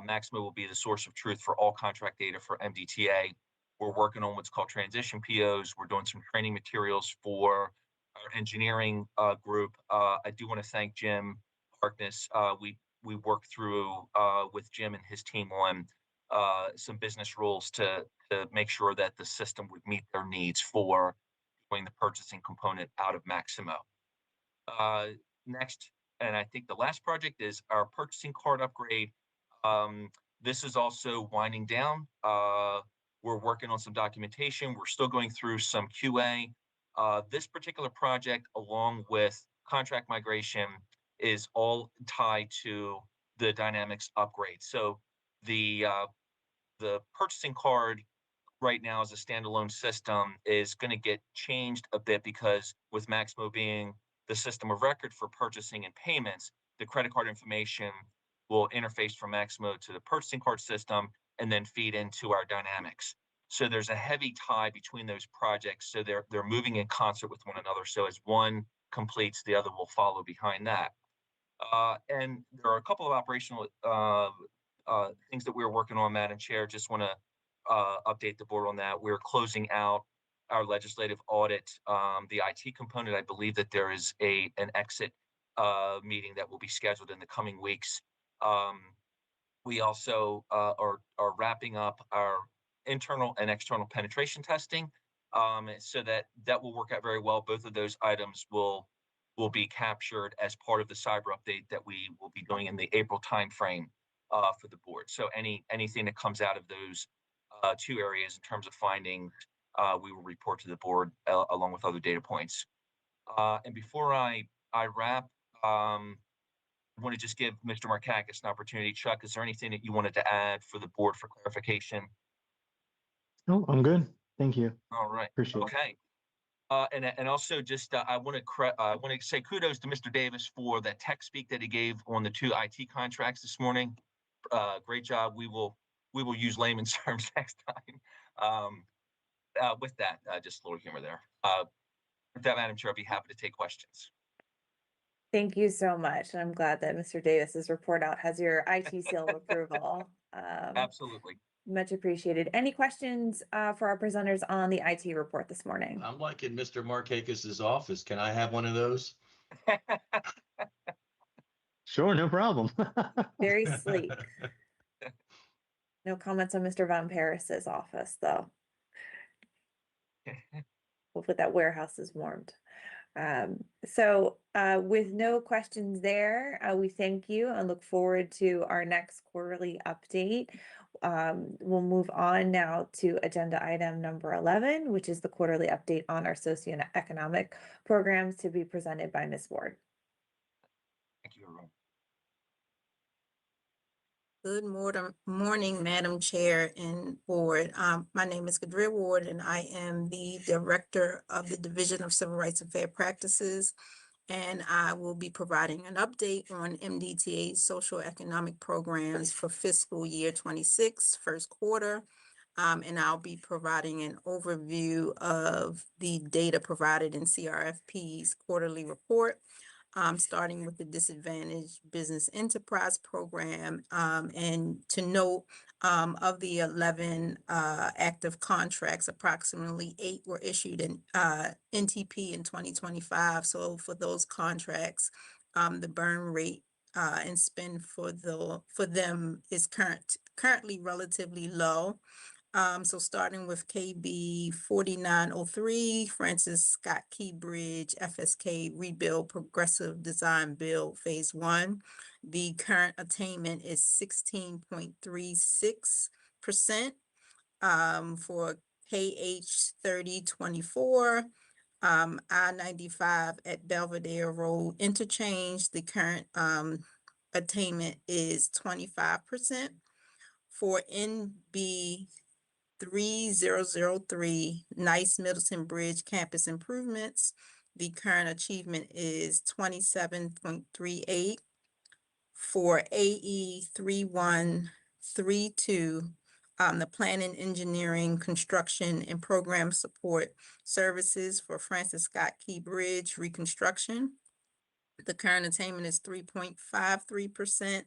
Maximo will be the source of truth for all contract data for MDTA. We're working on what's called transition POs. We're doing some training materials for our engineering group. I do want to thank Jim Harkness. We worked through with Jim and his team on some business rules to make sure that the system would meet their needs for doing the purchasing component out of Maximo. Next, and I think the last project is our purchasing card upgrade. This is also winding down. We're working on some documentation. We're still going through some QA. This particular project, along with contract migration, is all tied to the Dynamics upgrade. So the purchasing card right now as a standalone system is going to get changed a bit because with Maximo being the system of record for purchasing and payments, the credit card information will interface from Maximo to the purchasing card system and then feed into our Dynamics. So there's a heavy tie between those projects. So they're moving in concert with one another. So as one completes, the other will follow behind that. And there are a couple of operational things that we're working on, Madam Chair. Just want to update the board on that. We're closing out our legislative audit, the IT component. I believe that there is an exit meeting that will be scheduled in the coming weeks. We also are wrapping up our internal and external penetration testing, so that will work out very well. Both of those items will be captured as part of the cyber update that we will be doing in the April timeframe for the board. So anything that comes out of those two areas in terms of findings, we will report to the board along with other data points. And before I wrap, I want to just give Mr. Markakis an opportunity. Chuck, is there anything that you wanted to add for the board for clarification? No, I'm good. Thank you. All right. Appreciate it. Okay. And also just I want to say kudos to Mr. Davis for that tech speak that he gave on the 2 IT contracts this morning. Great job. We will use layman's terms next time. With that, just a little humor there. With that, Madam Chair, I'll be happy to take questions. Thank you so much. And I'm glad that Mr. Davis's report out has your IT seal of approval. Absolutely. Much appreciated. Any questions for our presenters on the IT report this morning? I'm like in Mr. Markakis's office. Can I have one of those? Sure, no problem. Very sleek. No comments on Mr. Von Paris's office, though. Hopefully that warehouse is warmed. So with no questions there, we thank you and look forward to our next quarterly update. We'll move on now to agenda item number 11, which is the quarterly update on our socioeconomic programs to be presented by Ms. Ward. Thank you, everyone. Good morning, Madam Chair and Board. My name is Kadria Ward, and I am the Director of the Division of Civil Rights and Fair Practices. And I will be providing an update on MDTA's social economic programs for fiscal year 26, first quarter. And I'll be providing an overview of the data provided in CRFP's quarterly report. Starting with the Disadvantaged Business Enterprise Program. And to note, of the 11 active contracts, approximately 8 were issued in NTP in 2025. So for those contracts, the burn rate and spend for them is currently relatively low. So starting with KB 4903, Francis Scott Key Bridge, FSK Rebuild Progressive Design Build Phase 1. The current attainment is 16.36%. For KH 3024, I-95 at Belvedere Road Interchange, the current attainment is 25%. For NB 3003 Nice Middleton Bridge Campus Improvements, the current achievement is 27.38. For AE 3132, the Planning, Engineering, Construction, and Program Support Services for Francis Scott Key Bridge Reconstruction, the current attainment is 3.53%.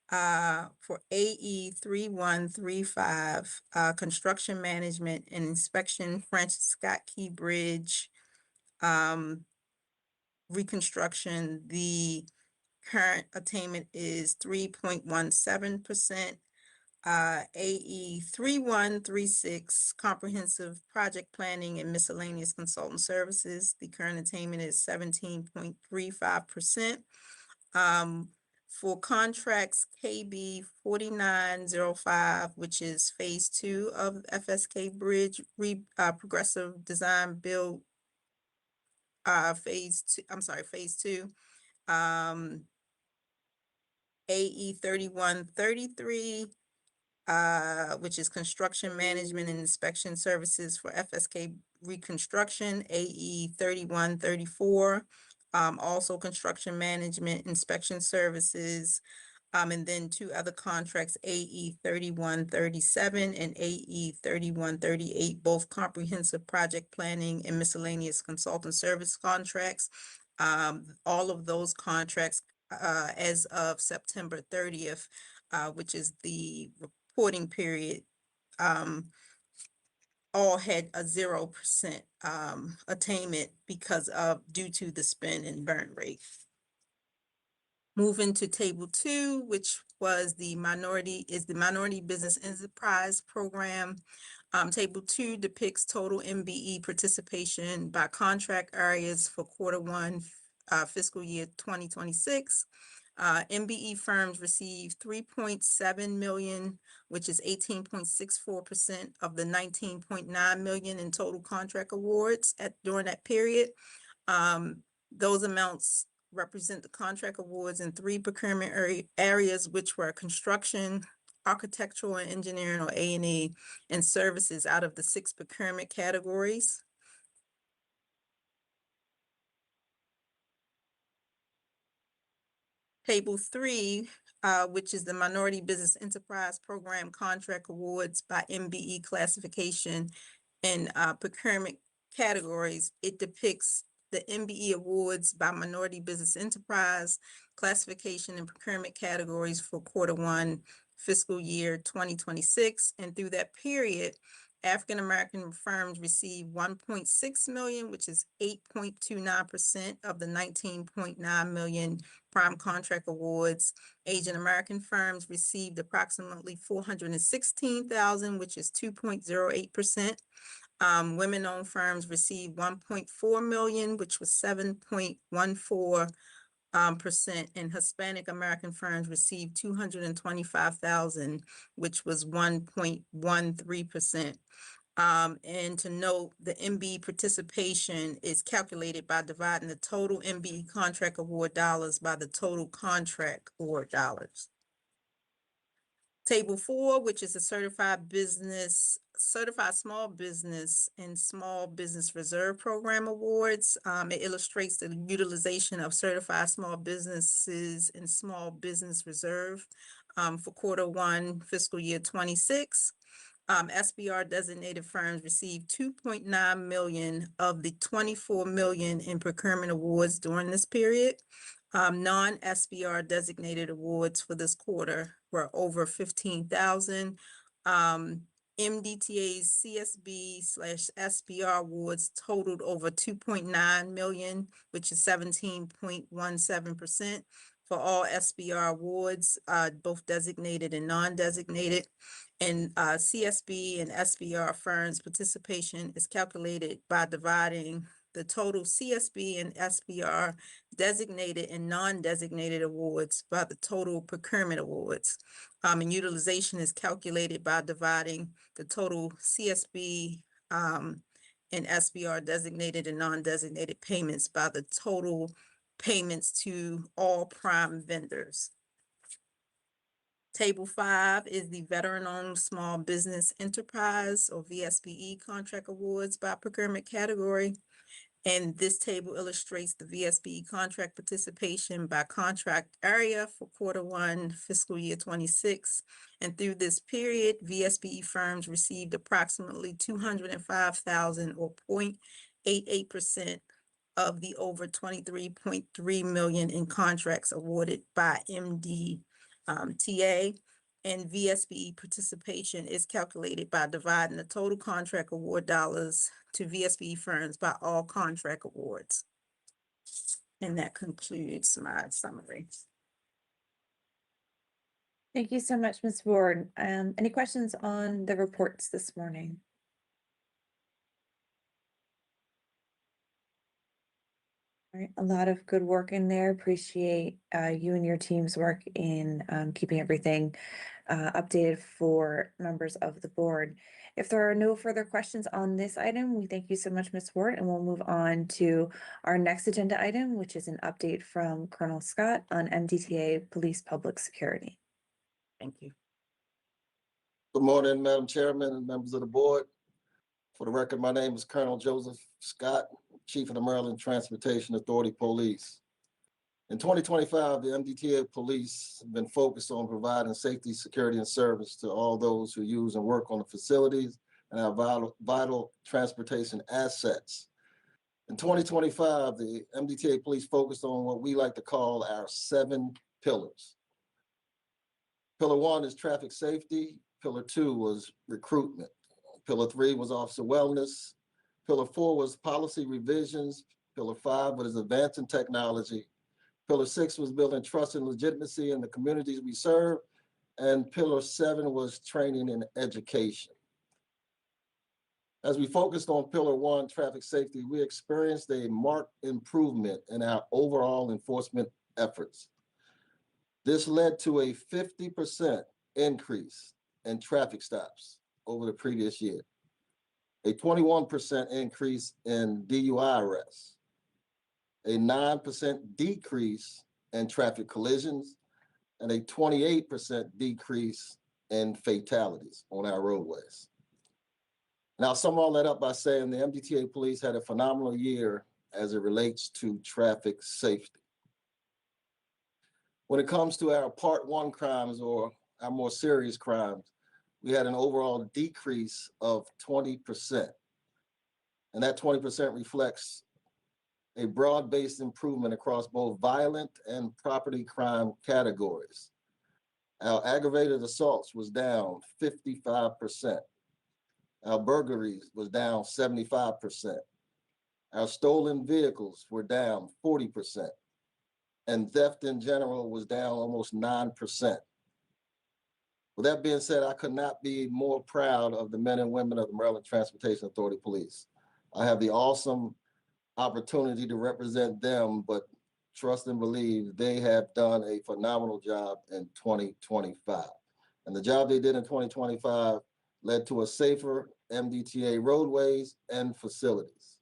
For AE 3135, Construction Management and Inspection, Francis Scott Key Bridge Reconstruction, the current attainment is 3.17%. AE 3136, Comprehensive Project Planning and Miscellaneous Consultant Services, the current attainment is 17.35%. For contracts KB 4905, which is phase 2 of FSK Bridge Progressive Design Build phase 2, AE 3133, which is Construction Management and Inspection Services for FSK Reconstruction, AE 3134. Also Construction Management Inspection Services, and then 2 other contracts, AE 3137 and AE 3138, both Comprehensive Project Planning and Miscellaneous Consultant Service contracts. All of those contracts as of September 30th, which is the reporting period, all had a 0% attainment due to the spend and burn rate. Moving to table 2, which was the minority business enterprise program. Table 2 depicts total MBE participation by contract areas for Q1 fiscal year 2026. MBE firms received 3.7 million, which is 18.64% of the 19.9 million in total contract awards during that period. Those amounts represent the contract awards in 3 procurement areas, which were construction, architectural and engineering, or A&E, and services out of the 6 procurement categories. Table 3, which is the Minority Business Enterprise Program contract awards by MBE classification and procurement categories. It depicts the MBE awards by Minority Business Enterprise classification and procurement categories for Q1 fiscal year 2026. And through that period, African-American firms received 1.6 million, which is 8.29% of the 19.9 million prime contract awards. Asian American firms received approximately 416,000, which is 2.08%. Women-owned firms received 1.4 million, which was 7.14%, and Hispanic American firms received 225,000, which was 1.13%. And to note, the MBE participation is calculated by dividing the total MBE contract award dollars by the total contract award dollars. Table 4, which is a certified small business and small business reserve program awards. It illustrates the utilization of certified small businesses and small business reserve for Q1 fiscal year 26. SBR designated firms received 2.9 million of the 24 million in procurement awards during this period. Non-SBR designated awards for this quarter were over 15,000. MDTA's CSB/SBR awards totaled over 2.9 million, which is 17.17% for all SBR awards, both designated and non-designated. And CSB and SBR firms' participation is calculated by dividing the total CSB and SBR designated and non-designated awards by the total procurement awards. And utilization is calculated by dividing the total CSB and SBR designated and non-designated payments by the total payments to all prime vendors. Table 5 is the Veteran-Owned Small Business Enterprise, or VSBE, contract awards by procurement category. And this table illustrates the VSBE contract participation by contract area for Q1 fiscal year 26. And through this period, VSBE firms received approximately 205,000, or 0.88% of the over 23.3 million in contracts awarded by MDTA. And VSBE participation is calculated by dividing the total contract award dollars to VSBE firms by all contract awards. And that concludes my summary. Thank you so much, Ms. Ward. Any questions on the reports this morning? All right, a lot of good work in there. Appreciate you and your team's work in keeping everything updated for members of the board. If there are no further questions on this item, we thank you so much, Ms. Ward, and we'll move on to our next agenda item, which is an update from Colonel Scott on MDTA Police Public Security. Thank you. Good morning, Madam Chairman and members of the board. For the record, my name is Colonel Joseph Scott, Chief of the Maryland Transportation Authority Police. In 2025, the MDTA Police have been focused on providing safety, security, and service to all those who use and work on the facilities and have vital transportation assets. In 2025, the MDTA police focused on what we like to call our 7 pillars. Pillar 1 is traffic safety. Pillar 2 was recruitment. Pillar 3 was officer wellness. Pillar 4 was policy revisions. Pillar 5 was advancing technology. Pillar 6 was building trust and legitimacy in the communities we serve. And Pillar 7 was training and education. As we focused on Pillar 1, traffic safety, we experienced a marked improvement in our overall enforcement efforts. This led to a 50% increase in traffic stops over the previous year, a 21% increase in DUI arrests, a 9% decrease in traffic collisions, and a 28% decrease in fatalities on our roadways. Now, I'll sum all that up by saying the MDTA police had a phenomenal year as it relates to traffic safety. When it comes to our Part 1 crimes or our more serious crimes, we had an overall decrease of 20%. And that 20% reflects a broad-based improvement across both violent and property crime categories. Our aggravated assaults was down 55%. Our burglaries was down 75%. Our stolen vehicles were down 40%. And theft in general was down almost 9%. With that being said, I could not be more proud of the men and women of the Maryland Transportation Authority Police. I have the awesome opportunity to represent them, but trust and believe they have done a phenomenal job in 2025. And the job they did in 2025 led to a safer MDTA roadways and facilities.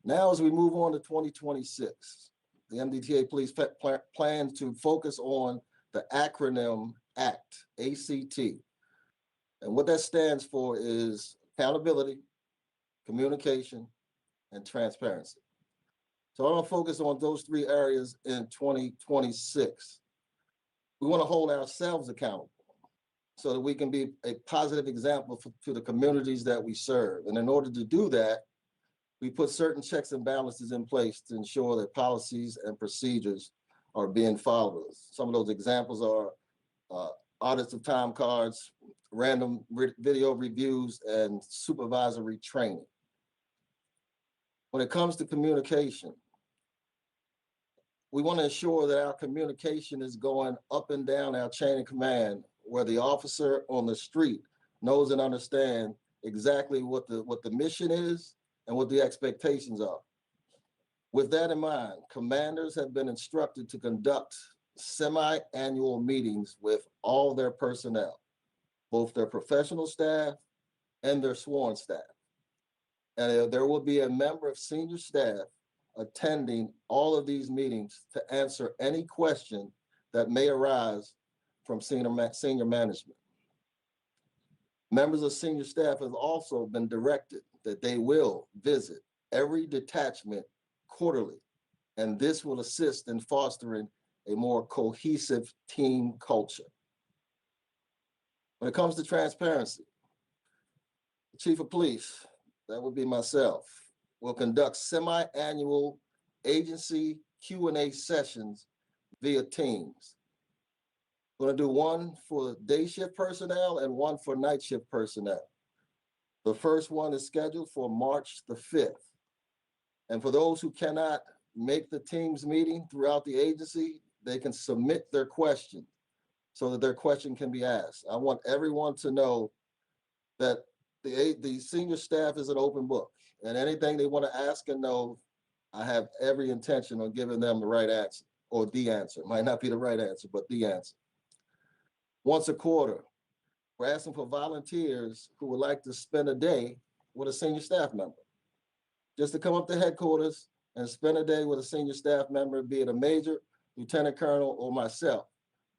Now, as we move on to 2026, the MDTA police plans to focus on the acronym ACT, A-C-T. And what that stands for is accountability, communication, and transparency. So I want to focus on those 3 areas in 2026. We want to hold ourselves accountable so that we can be a positive example to the communities that we serve. And in order to do that, we put certain checks and balances in place to ensure that policies and procedures are being followed. Some of those examples are audits of time cards, random video reviews, and supervisory training. When it comes to communication, we want to ensure that our communication is going up and down our chain of command, where the officer on the street knows and understands exactly what the mission is and what the expectations are. With that in mind, commanders have been instructed to conduct semi-annual meetings with all their personnel, both their professional staff and their sworn staff. And there will be a member of senior staff attending all of these meetings to answer any question that may arise from senior management. Members of senior staff have also been directed that they will visit every detachment quarterly, and this will assist in fostering a more cohesive team culture. When it comes to transparency, the chief of police, that would be myself, will conduct semi-annual agency Q&A sessions via Teams. We're going to do one for day shift personnel and one for night shift personnel. The first one is scheduled for March the 5th. And for those who cannot make the Teams meeting throughout the agency, they can submit their question so that their question can be asked. I want everyone to know that the senior staff is an open book, and anything they want to ask and know, I have every intention on giving them the right answer, or the answer. It might not be the right answer, but the answer. Once a quarter, we're asking for volunteers who would like to spend a day with a senior staff member, just to come up to headquarters and spend a day with a senior staff member, be it a major, lieutenant colonel, or myself,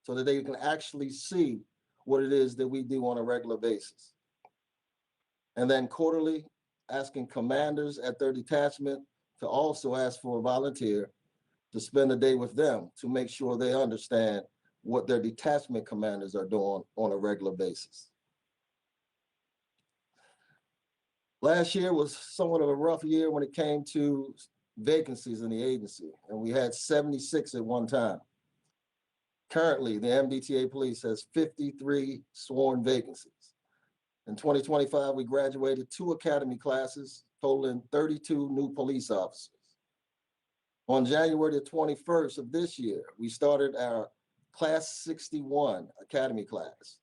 so that they can actually see what it is that we do on a regular basis. And then quarterly, asking commanders at their detachment to also ask for a volunteer to spend a day with them to make sure they understand what their detachment commanders are doing on a regular basis. Last year was somewhat of a rough year when it came to vacancies in the agency, and we had 76 at one time. Currently, the MDTA Police has 53 sworn vacancies. In 2025, we graduated 2 academy classes, totaling 32 new police officers. On January the 21st of this year, we started our Class 61 Academy class,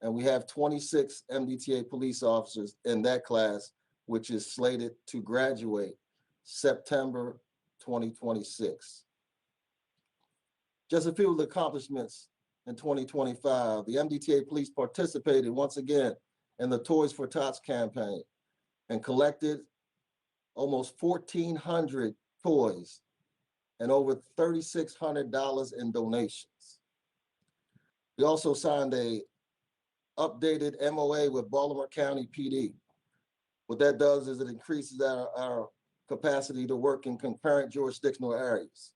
and we have 26 MDTA police officers in that class, which is slated to graduate September 2026. Just a few of the accomplishments in 2025. The MDTA Police participated once again in the Toys for Tots campaign and collected almost 1,400 toys and over $3,600 in donations. We also signed a updated MOA with Baltimore County PD. What that does is it increases our capacity to work in concurrent jurisdictional areas.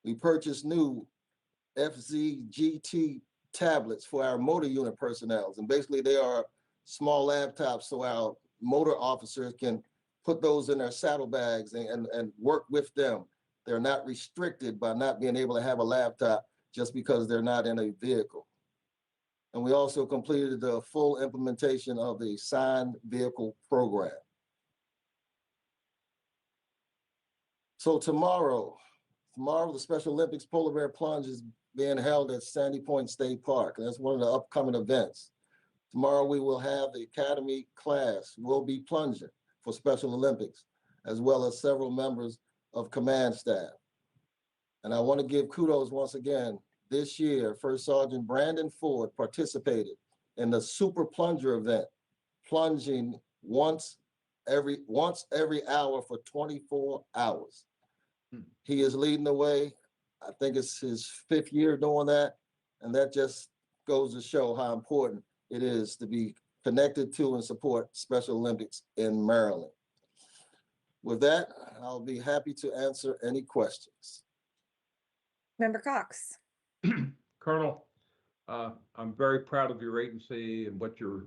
We purchased new FZGT tablets for our motor unit personnel, and basically they are small laptops so our motor officers can put those in their saddlebags and work with them. They're not restricted by not being able to have a laptop just because they're not in a vehicle. And we also completed the full implementation of the signed vehicle program. So tomorrow, the Special Olympics Polar Bear Plunge is being held at Sandy Point State Park. That's one of the upcoming events. Tomorrow we will have the Academy class will be plunging for Special Olympics, as well as several members of command staff. And I want to give kudos once again. This year, First Sergeant Brandon Ford participated in the Super Plunger event, plunging once every hour for 24 hours. He is leading the way. I think it's his 5th year doing that. And that just goes to show how important it is to be connected to and support Special Olympics in Maryland. With that, I'll be happy to answer any questions. Member Cox. Colonel, I'm very proud of your agency and what your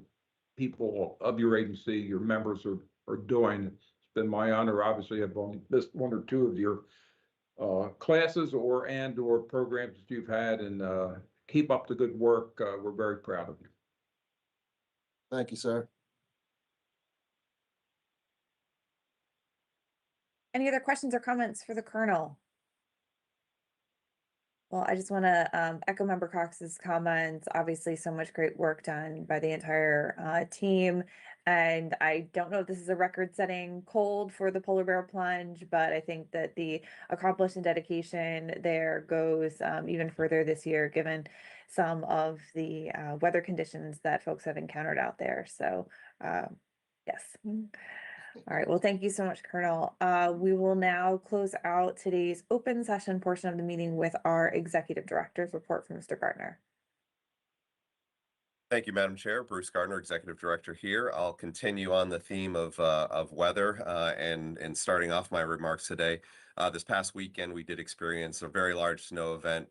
people of your agency, your members are doing. It's been my honor. Obviously, I've only missed 1 or 2 of your classes or programs that you've had, and keep up the good work. We're very proud of you. Thank you, sir. Any other questions or comments for the Colonel? Well, I just want to echo Member Cox's comments. Obviously, so much great work done by the entire team. And I don't know if this is a record-setting cold for the Polar Bear Plunge, but I think that the accomplishment and dedication there goes even further this year, given some of the weather conditions that folks have encountered out there. So, yes. All right. Well, thank you so much, Colonel. We will now close out today's open session portion of the meeting with our Executive Director's report from Mr. Gardner. Thank you, Madam Chair. Bruce Gardner, Executive Director here. I'll continue on the theme of weather and starting off my remarks today. This past weekend, we did experience a very large snow event,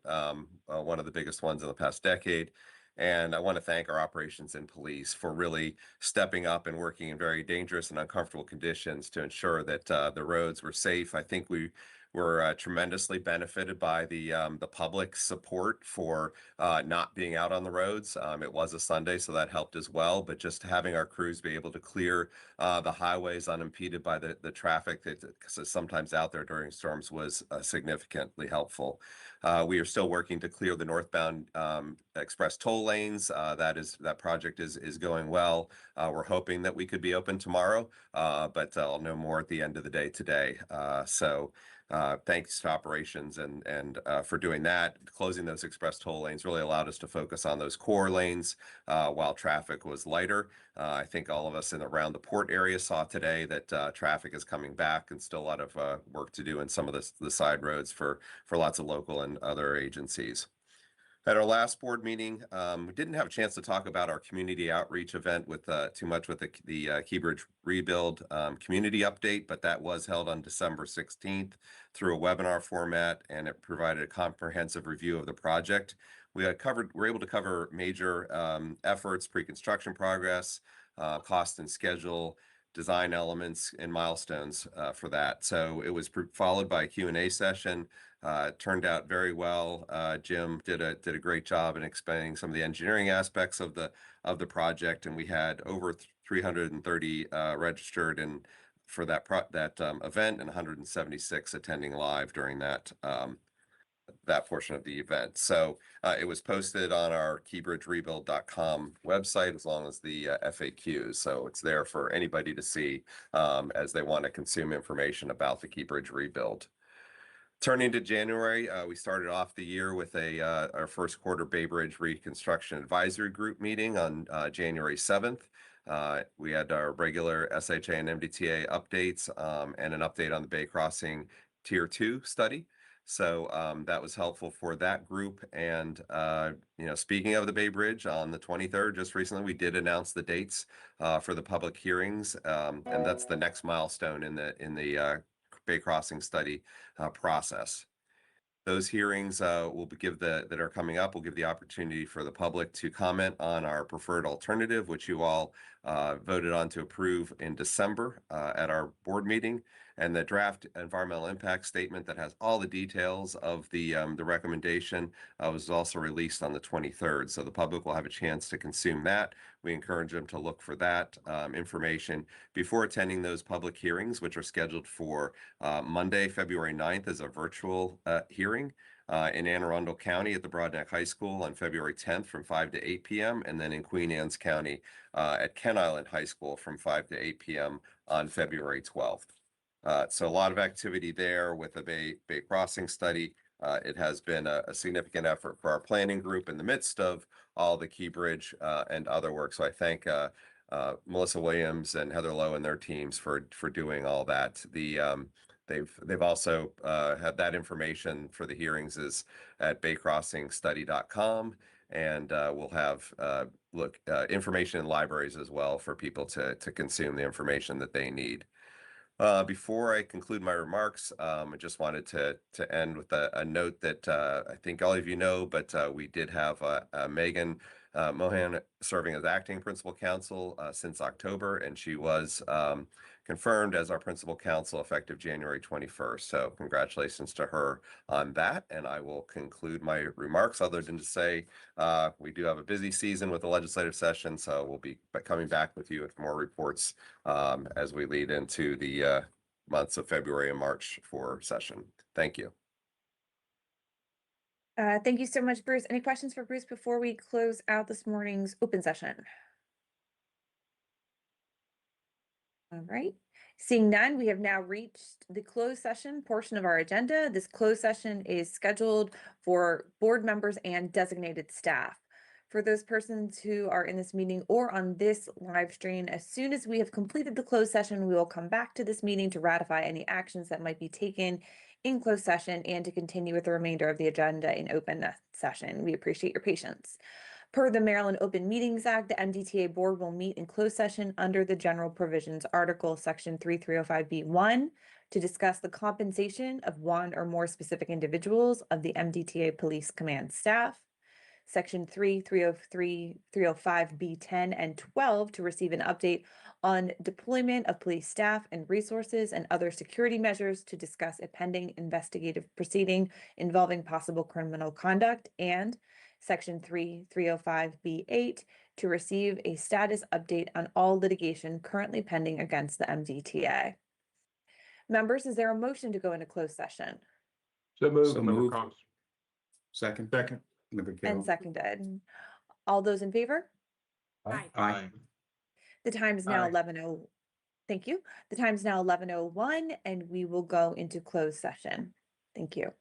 one of the biggest ones in the past decade. And I want to thank our operations and police for really stepping up and working in very dangerous and uncomfortable conditions to ensure that the roads were safe. I think we were tremendously benefited by the public support for not being out on the roads. It was a Sunday, so that helped as well. But just having our crews be able to clear the highways unimpeded by the traffic that is sometimes out there during storms was significantly helpful. We are still working to clear the northbound express toll lanes. That project is going well. We're hoping that we could be open tomorrow, but I'll know more at the end of the day today. Thanks to operations and for doing that. Closing those express toll lanes really allowed us to focus on those core lanes while traffic was lighter. I think all of us around the port area saw today that traffic is coming back and still a lot of work to do in some of the side roads for lots of local and other agencies. At our last board meeting, we didn't have a chance to talk about our community outreach event with too much with the Keybridge Rebuild community update, but that was held on December 16th through a webinar format, and it provided a comprehensive review of the project. We were able to cover major efforts, pre-construction progress, cost and schedule, design elements and milestones for that. So it was followed by a Q&A session. Turned out very well. Jim did a great job in explaining some of the engineering aspects of the project, and we had over 330 registered and for that event, and 176 attending live during that portion of the event. So it was posted on our keybridgerebuild.com website, as long as the FAQs. So it's there for anybody to see as they want to consume information about the Keybridge rebuild. Turning to January, we started off the year with our first quarter Bay Bridge Reconstruction Advisory Group meeting on January 7th. We had our regular SHA and MDTA updates and an update on the Bay Crossing Tier 2 study. So that was helpful for that group. And, speaking of the Bay Bridge, on the 23rd, just recently, we did announce the dates for the public hearings. And that's the next milestone in the Bay Crossing study process. Those hearings that are coming up will give the opportunity for the public to comment on our preferred alternative, which you all voted on to approve in December at our board meeting, and the draft environmental impact statement that has all the details of the recommendation was also released on the 23rd. So the public will have a chance to consume that. We encourage them to look for that information before attending those public hearings, which are scheduled for Monday, February 9th, as a virtual hearing in Anne Arundel County at the Broadneck High School on February 10th from 5 to 8 p.m. and then in Queen Anne's County at Ken Island High School from 5 to 8 p.m. on February 12th. So a lot of activity there with the Bay Crossing study. It has been a significant effort for our planning group in the midst of all the Keybridge and other work. So I thank Melissa Williams and Heather Lowe and their teams for doing all that. They've also had that information for the hearings is at baycrossingstudy.com, and we'll have information in libraries as well for people to consume the information that they need. Before I conclude my remarks, I just wanted to end with a note that I think all of you know, but we did have Megan Mohan serving as acting principal counsel since October, and she was confirmed as our principal counsel effective January 21st. So congratulations to her on that. And I will conclude my remarks other than to say we do have a busy season with the legislative session, so we'll be coming back with you with more reports as we lead into the months of February and March for session. Thank you. Thank you so much, Bruce. Any questions for Bruce before we close out this morning's open session? All right. Seeing none, we have now reached the closed session portion of our agenda. This closed session is scheduled for board members and designated staff. For those persons who are in this meeting or on this live stream, as soon as we have completed the closed session, we will come back to this meeting to ratify any actions that might be taken in closed session and to continue with the remainder of the agenda in open session. We appreciate your patience. Per the Maryland Open Meetings Act, the MDTA Board will meet in closed session under the General Provisions Article Section 3305B1 to discuss the compensation of one or more specific individuals of the MDTA Police Command staff. Section 303, 305B10 and 12 to receive an update on deployment of police staff and resources and other security measures to discuss a pending investigative proceeding involving possible criminal conduct, and Section 305B8 to receive a status update on all litigation currently pending against the MDTA. Members, is there a motion to go into closed session? So moved. So Member moved. Cox. Second. Member And Carroll. seconded. All those in favor? Aye. Aye. The time is now Aye. 11:00. Thank you. The time is now 11:01 and we will go into closed session. Thank you.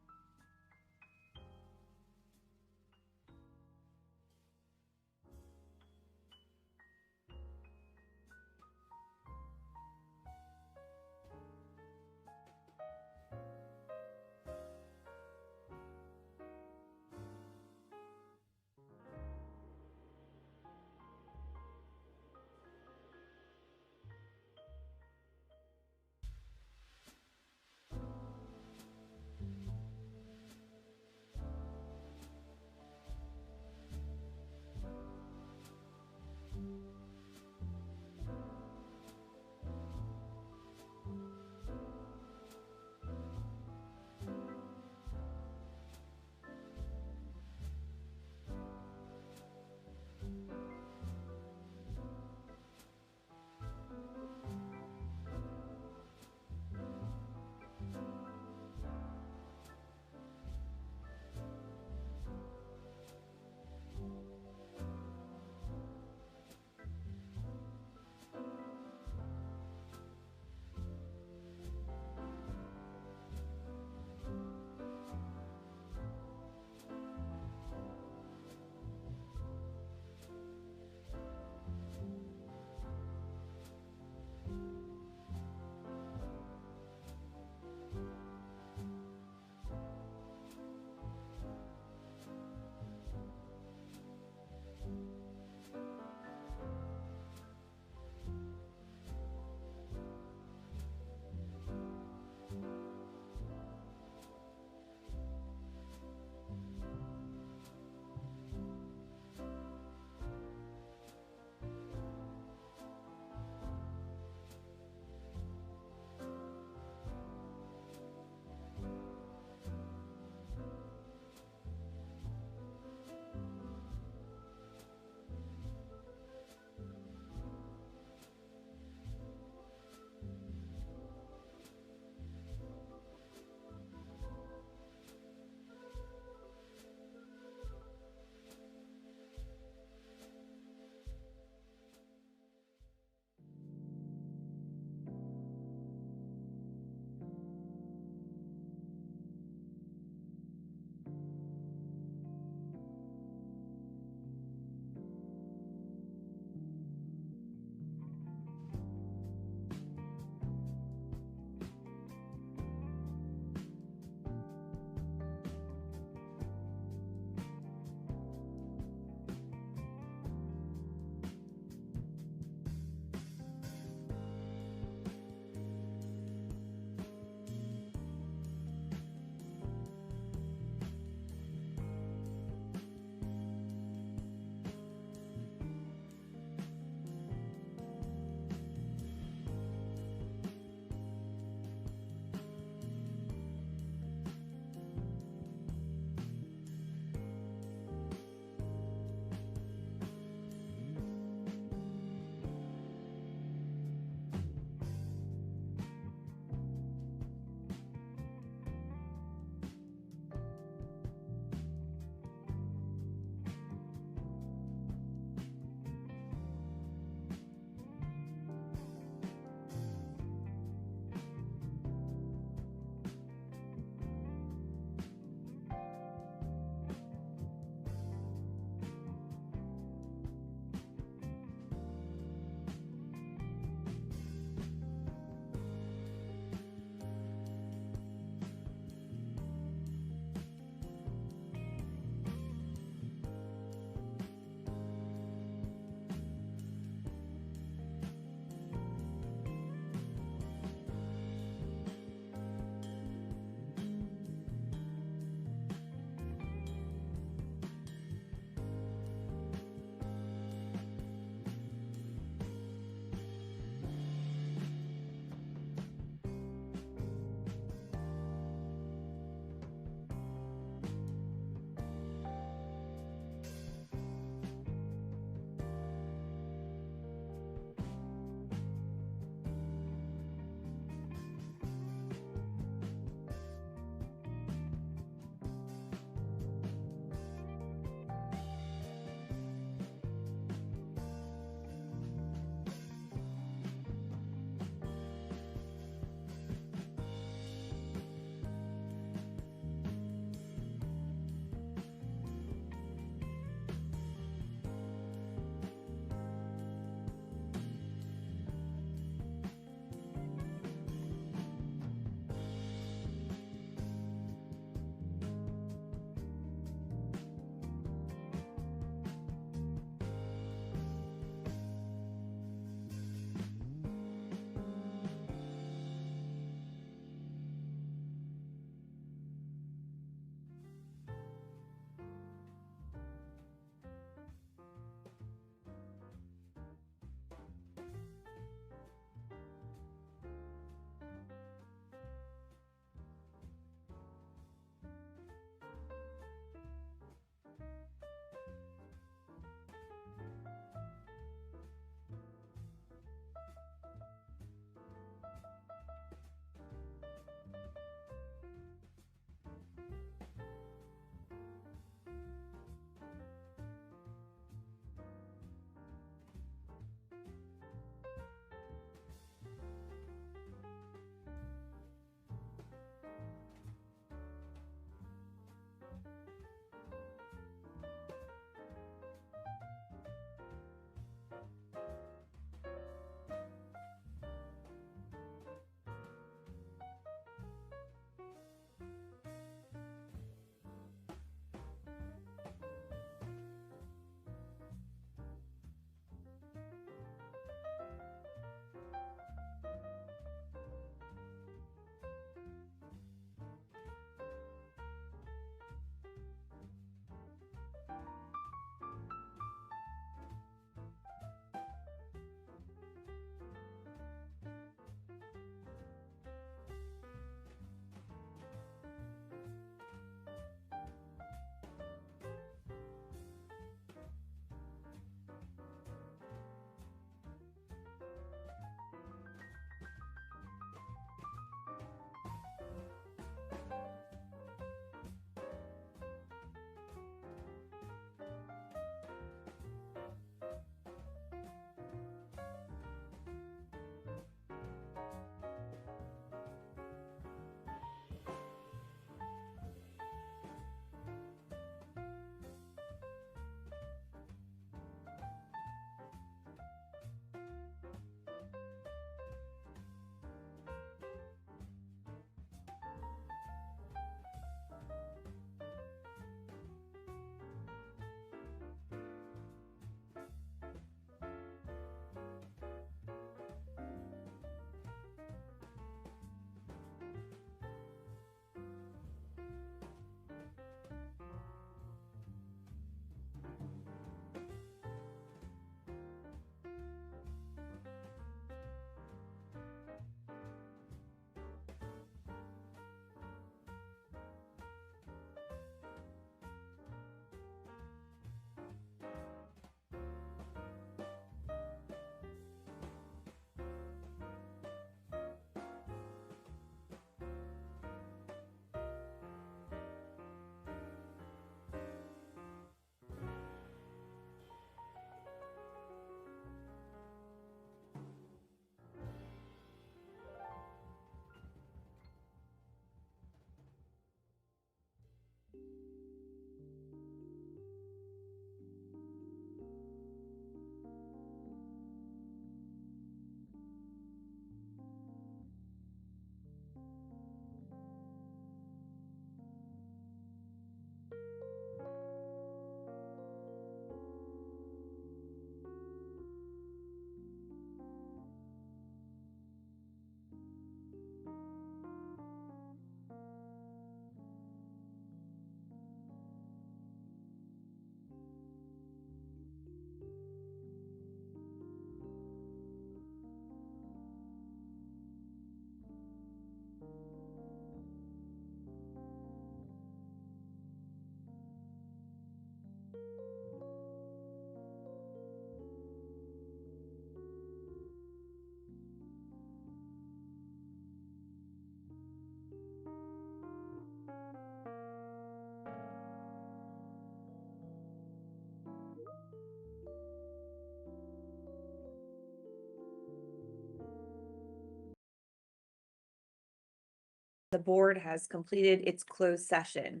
The board has completed its closed session.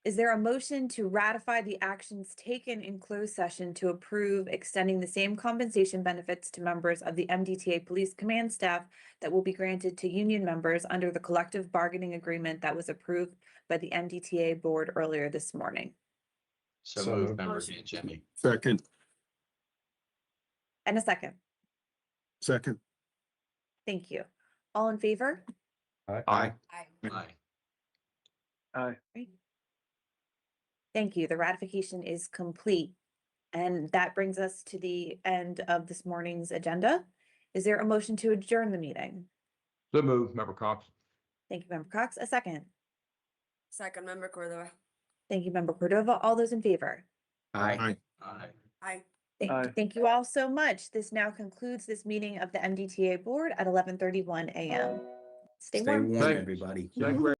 Is there a motion to ratify the actions taken in closed session to approve extending the same compensation benefits to members of the MDTA Police Command staff that will be granted to union members under the collective bargaining agreement that was approved by the MDTA board earlier this morning? So So moved, moved. member Jimmy. Second, And a second. second. Thank you. All in favor? Aye. Aye. Aye. Thank you. The ratification is complete. And that brings us to the end of this morning's agenda. Is there a motion to adjourn the meeting? So move, Member Cox. Thank you, Member Cox. A second. Second, Member Cordova. Thank you, Member Cordova. All those in favor? Aye. Aye. Aye. Aye. Thank you all so much. This now concludes this meeting of the MDTA board at 11:31 a.m. Stay warm. Thank- everybody. Thank you very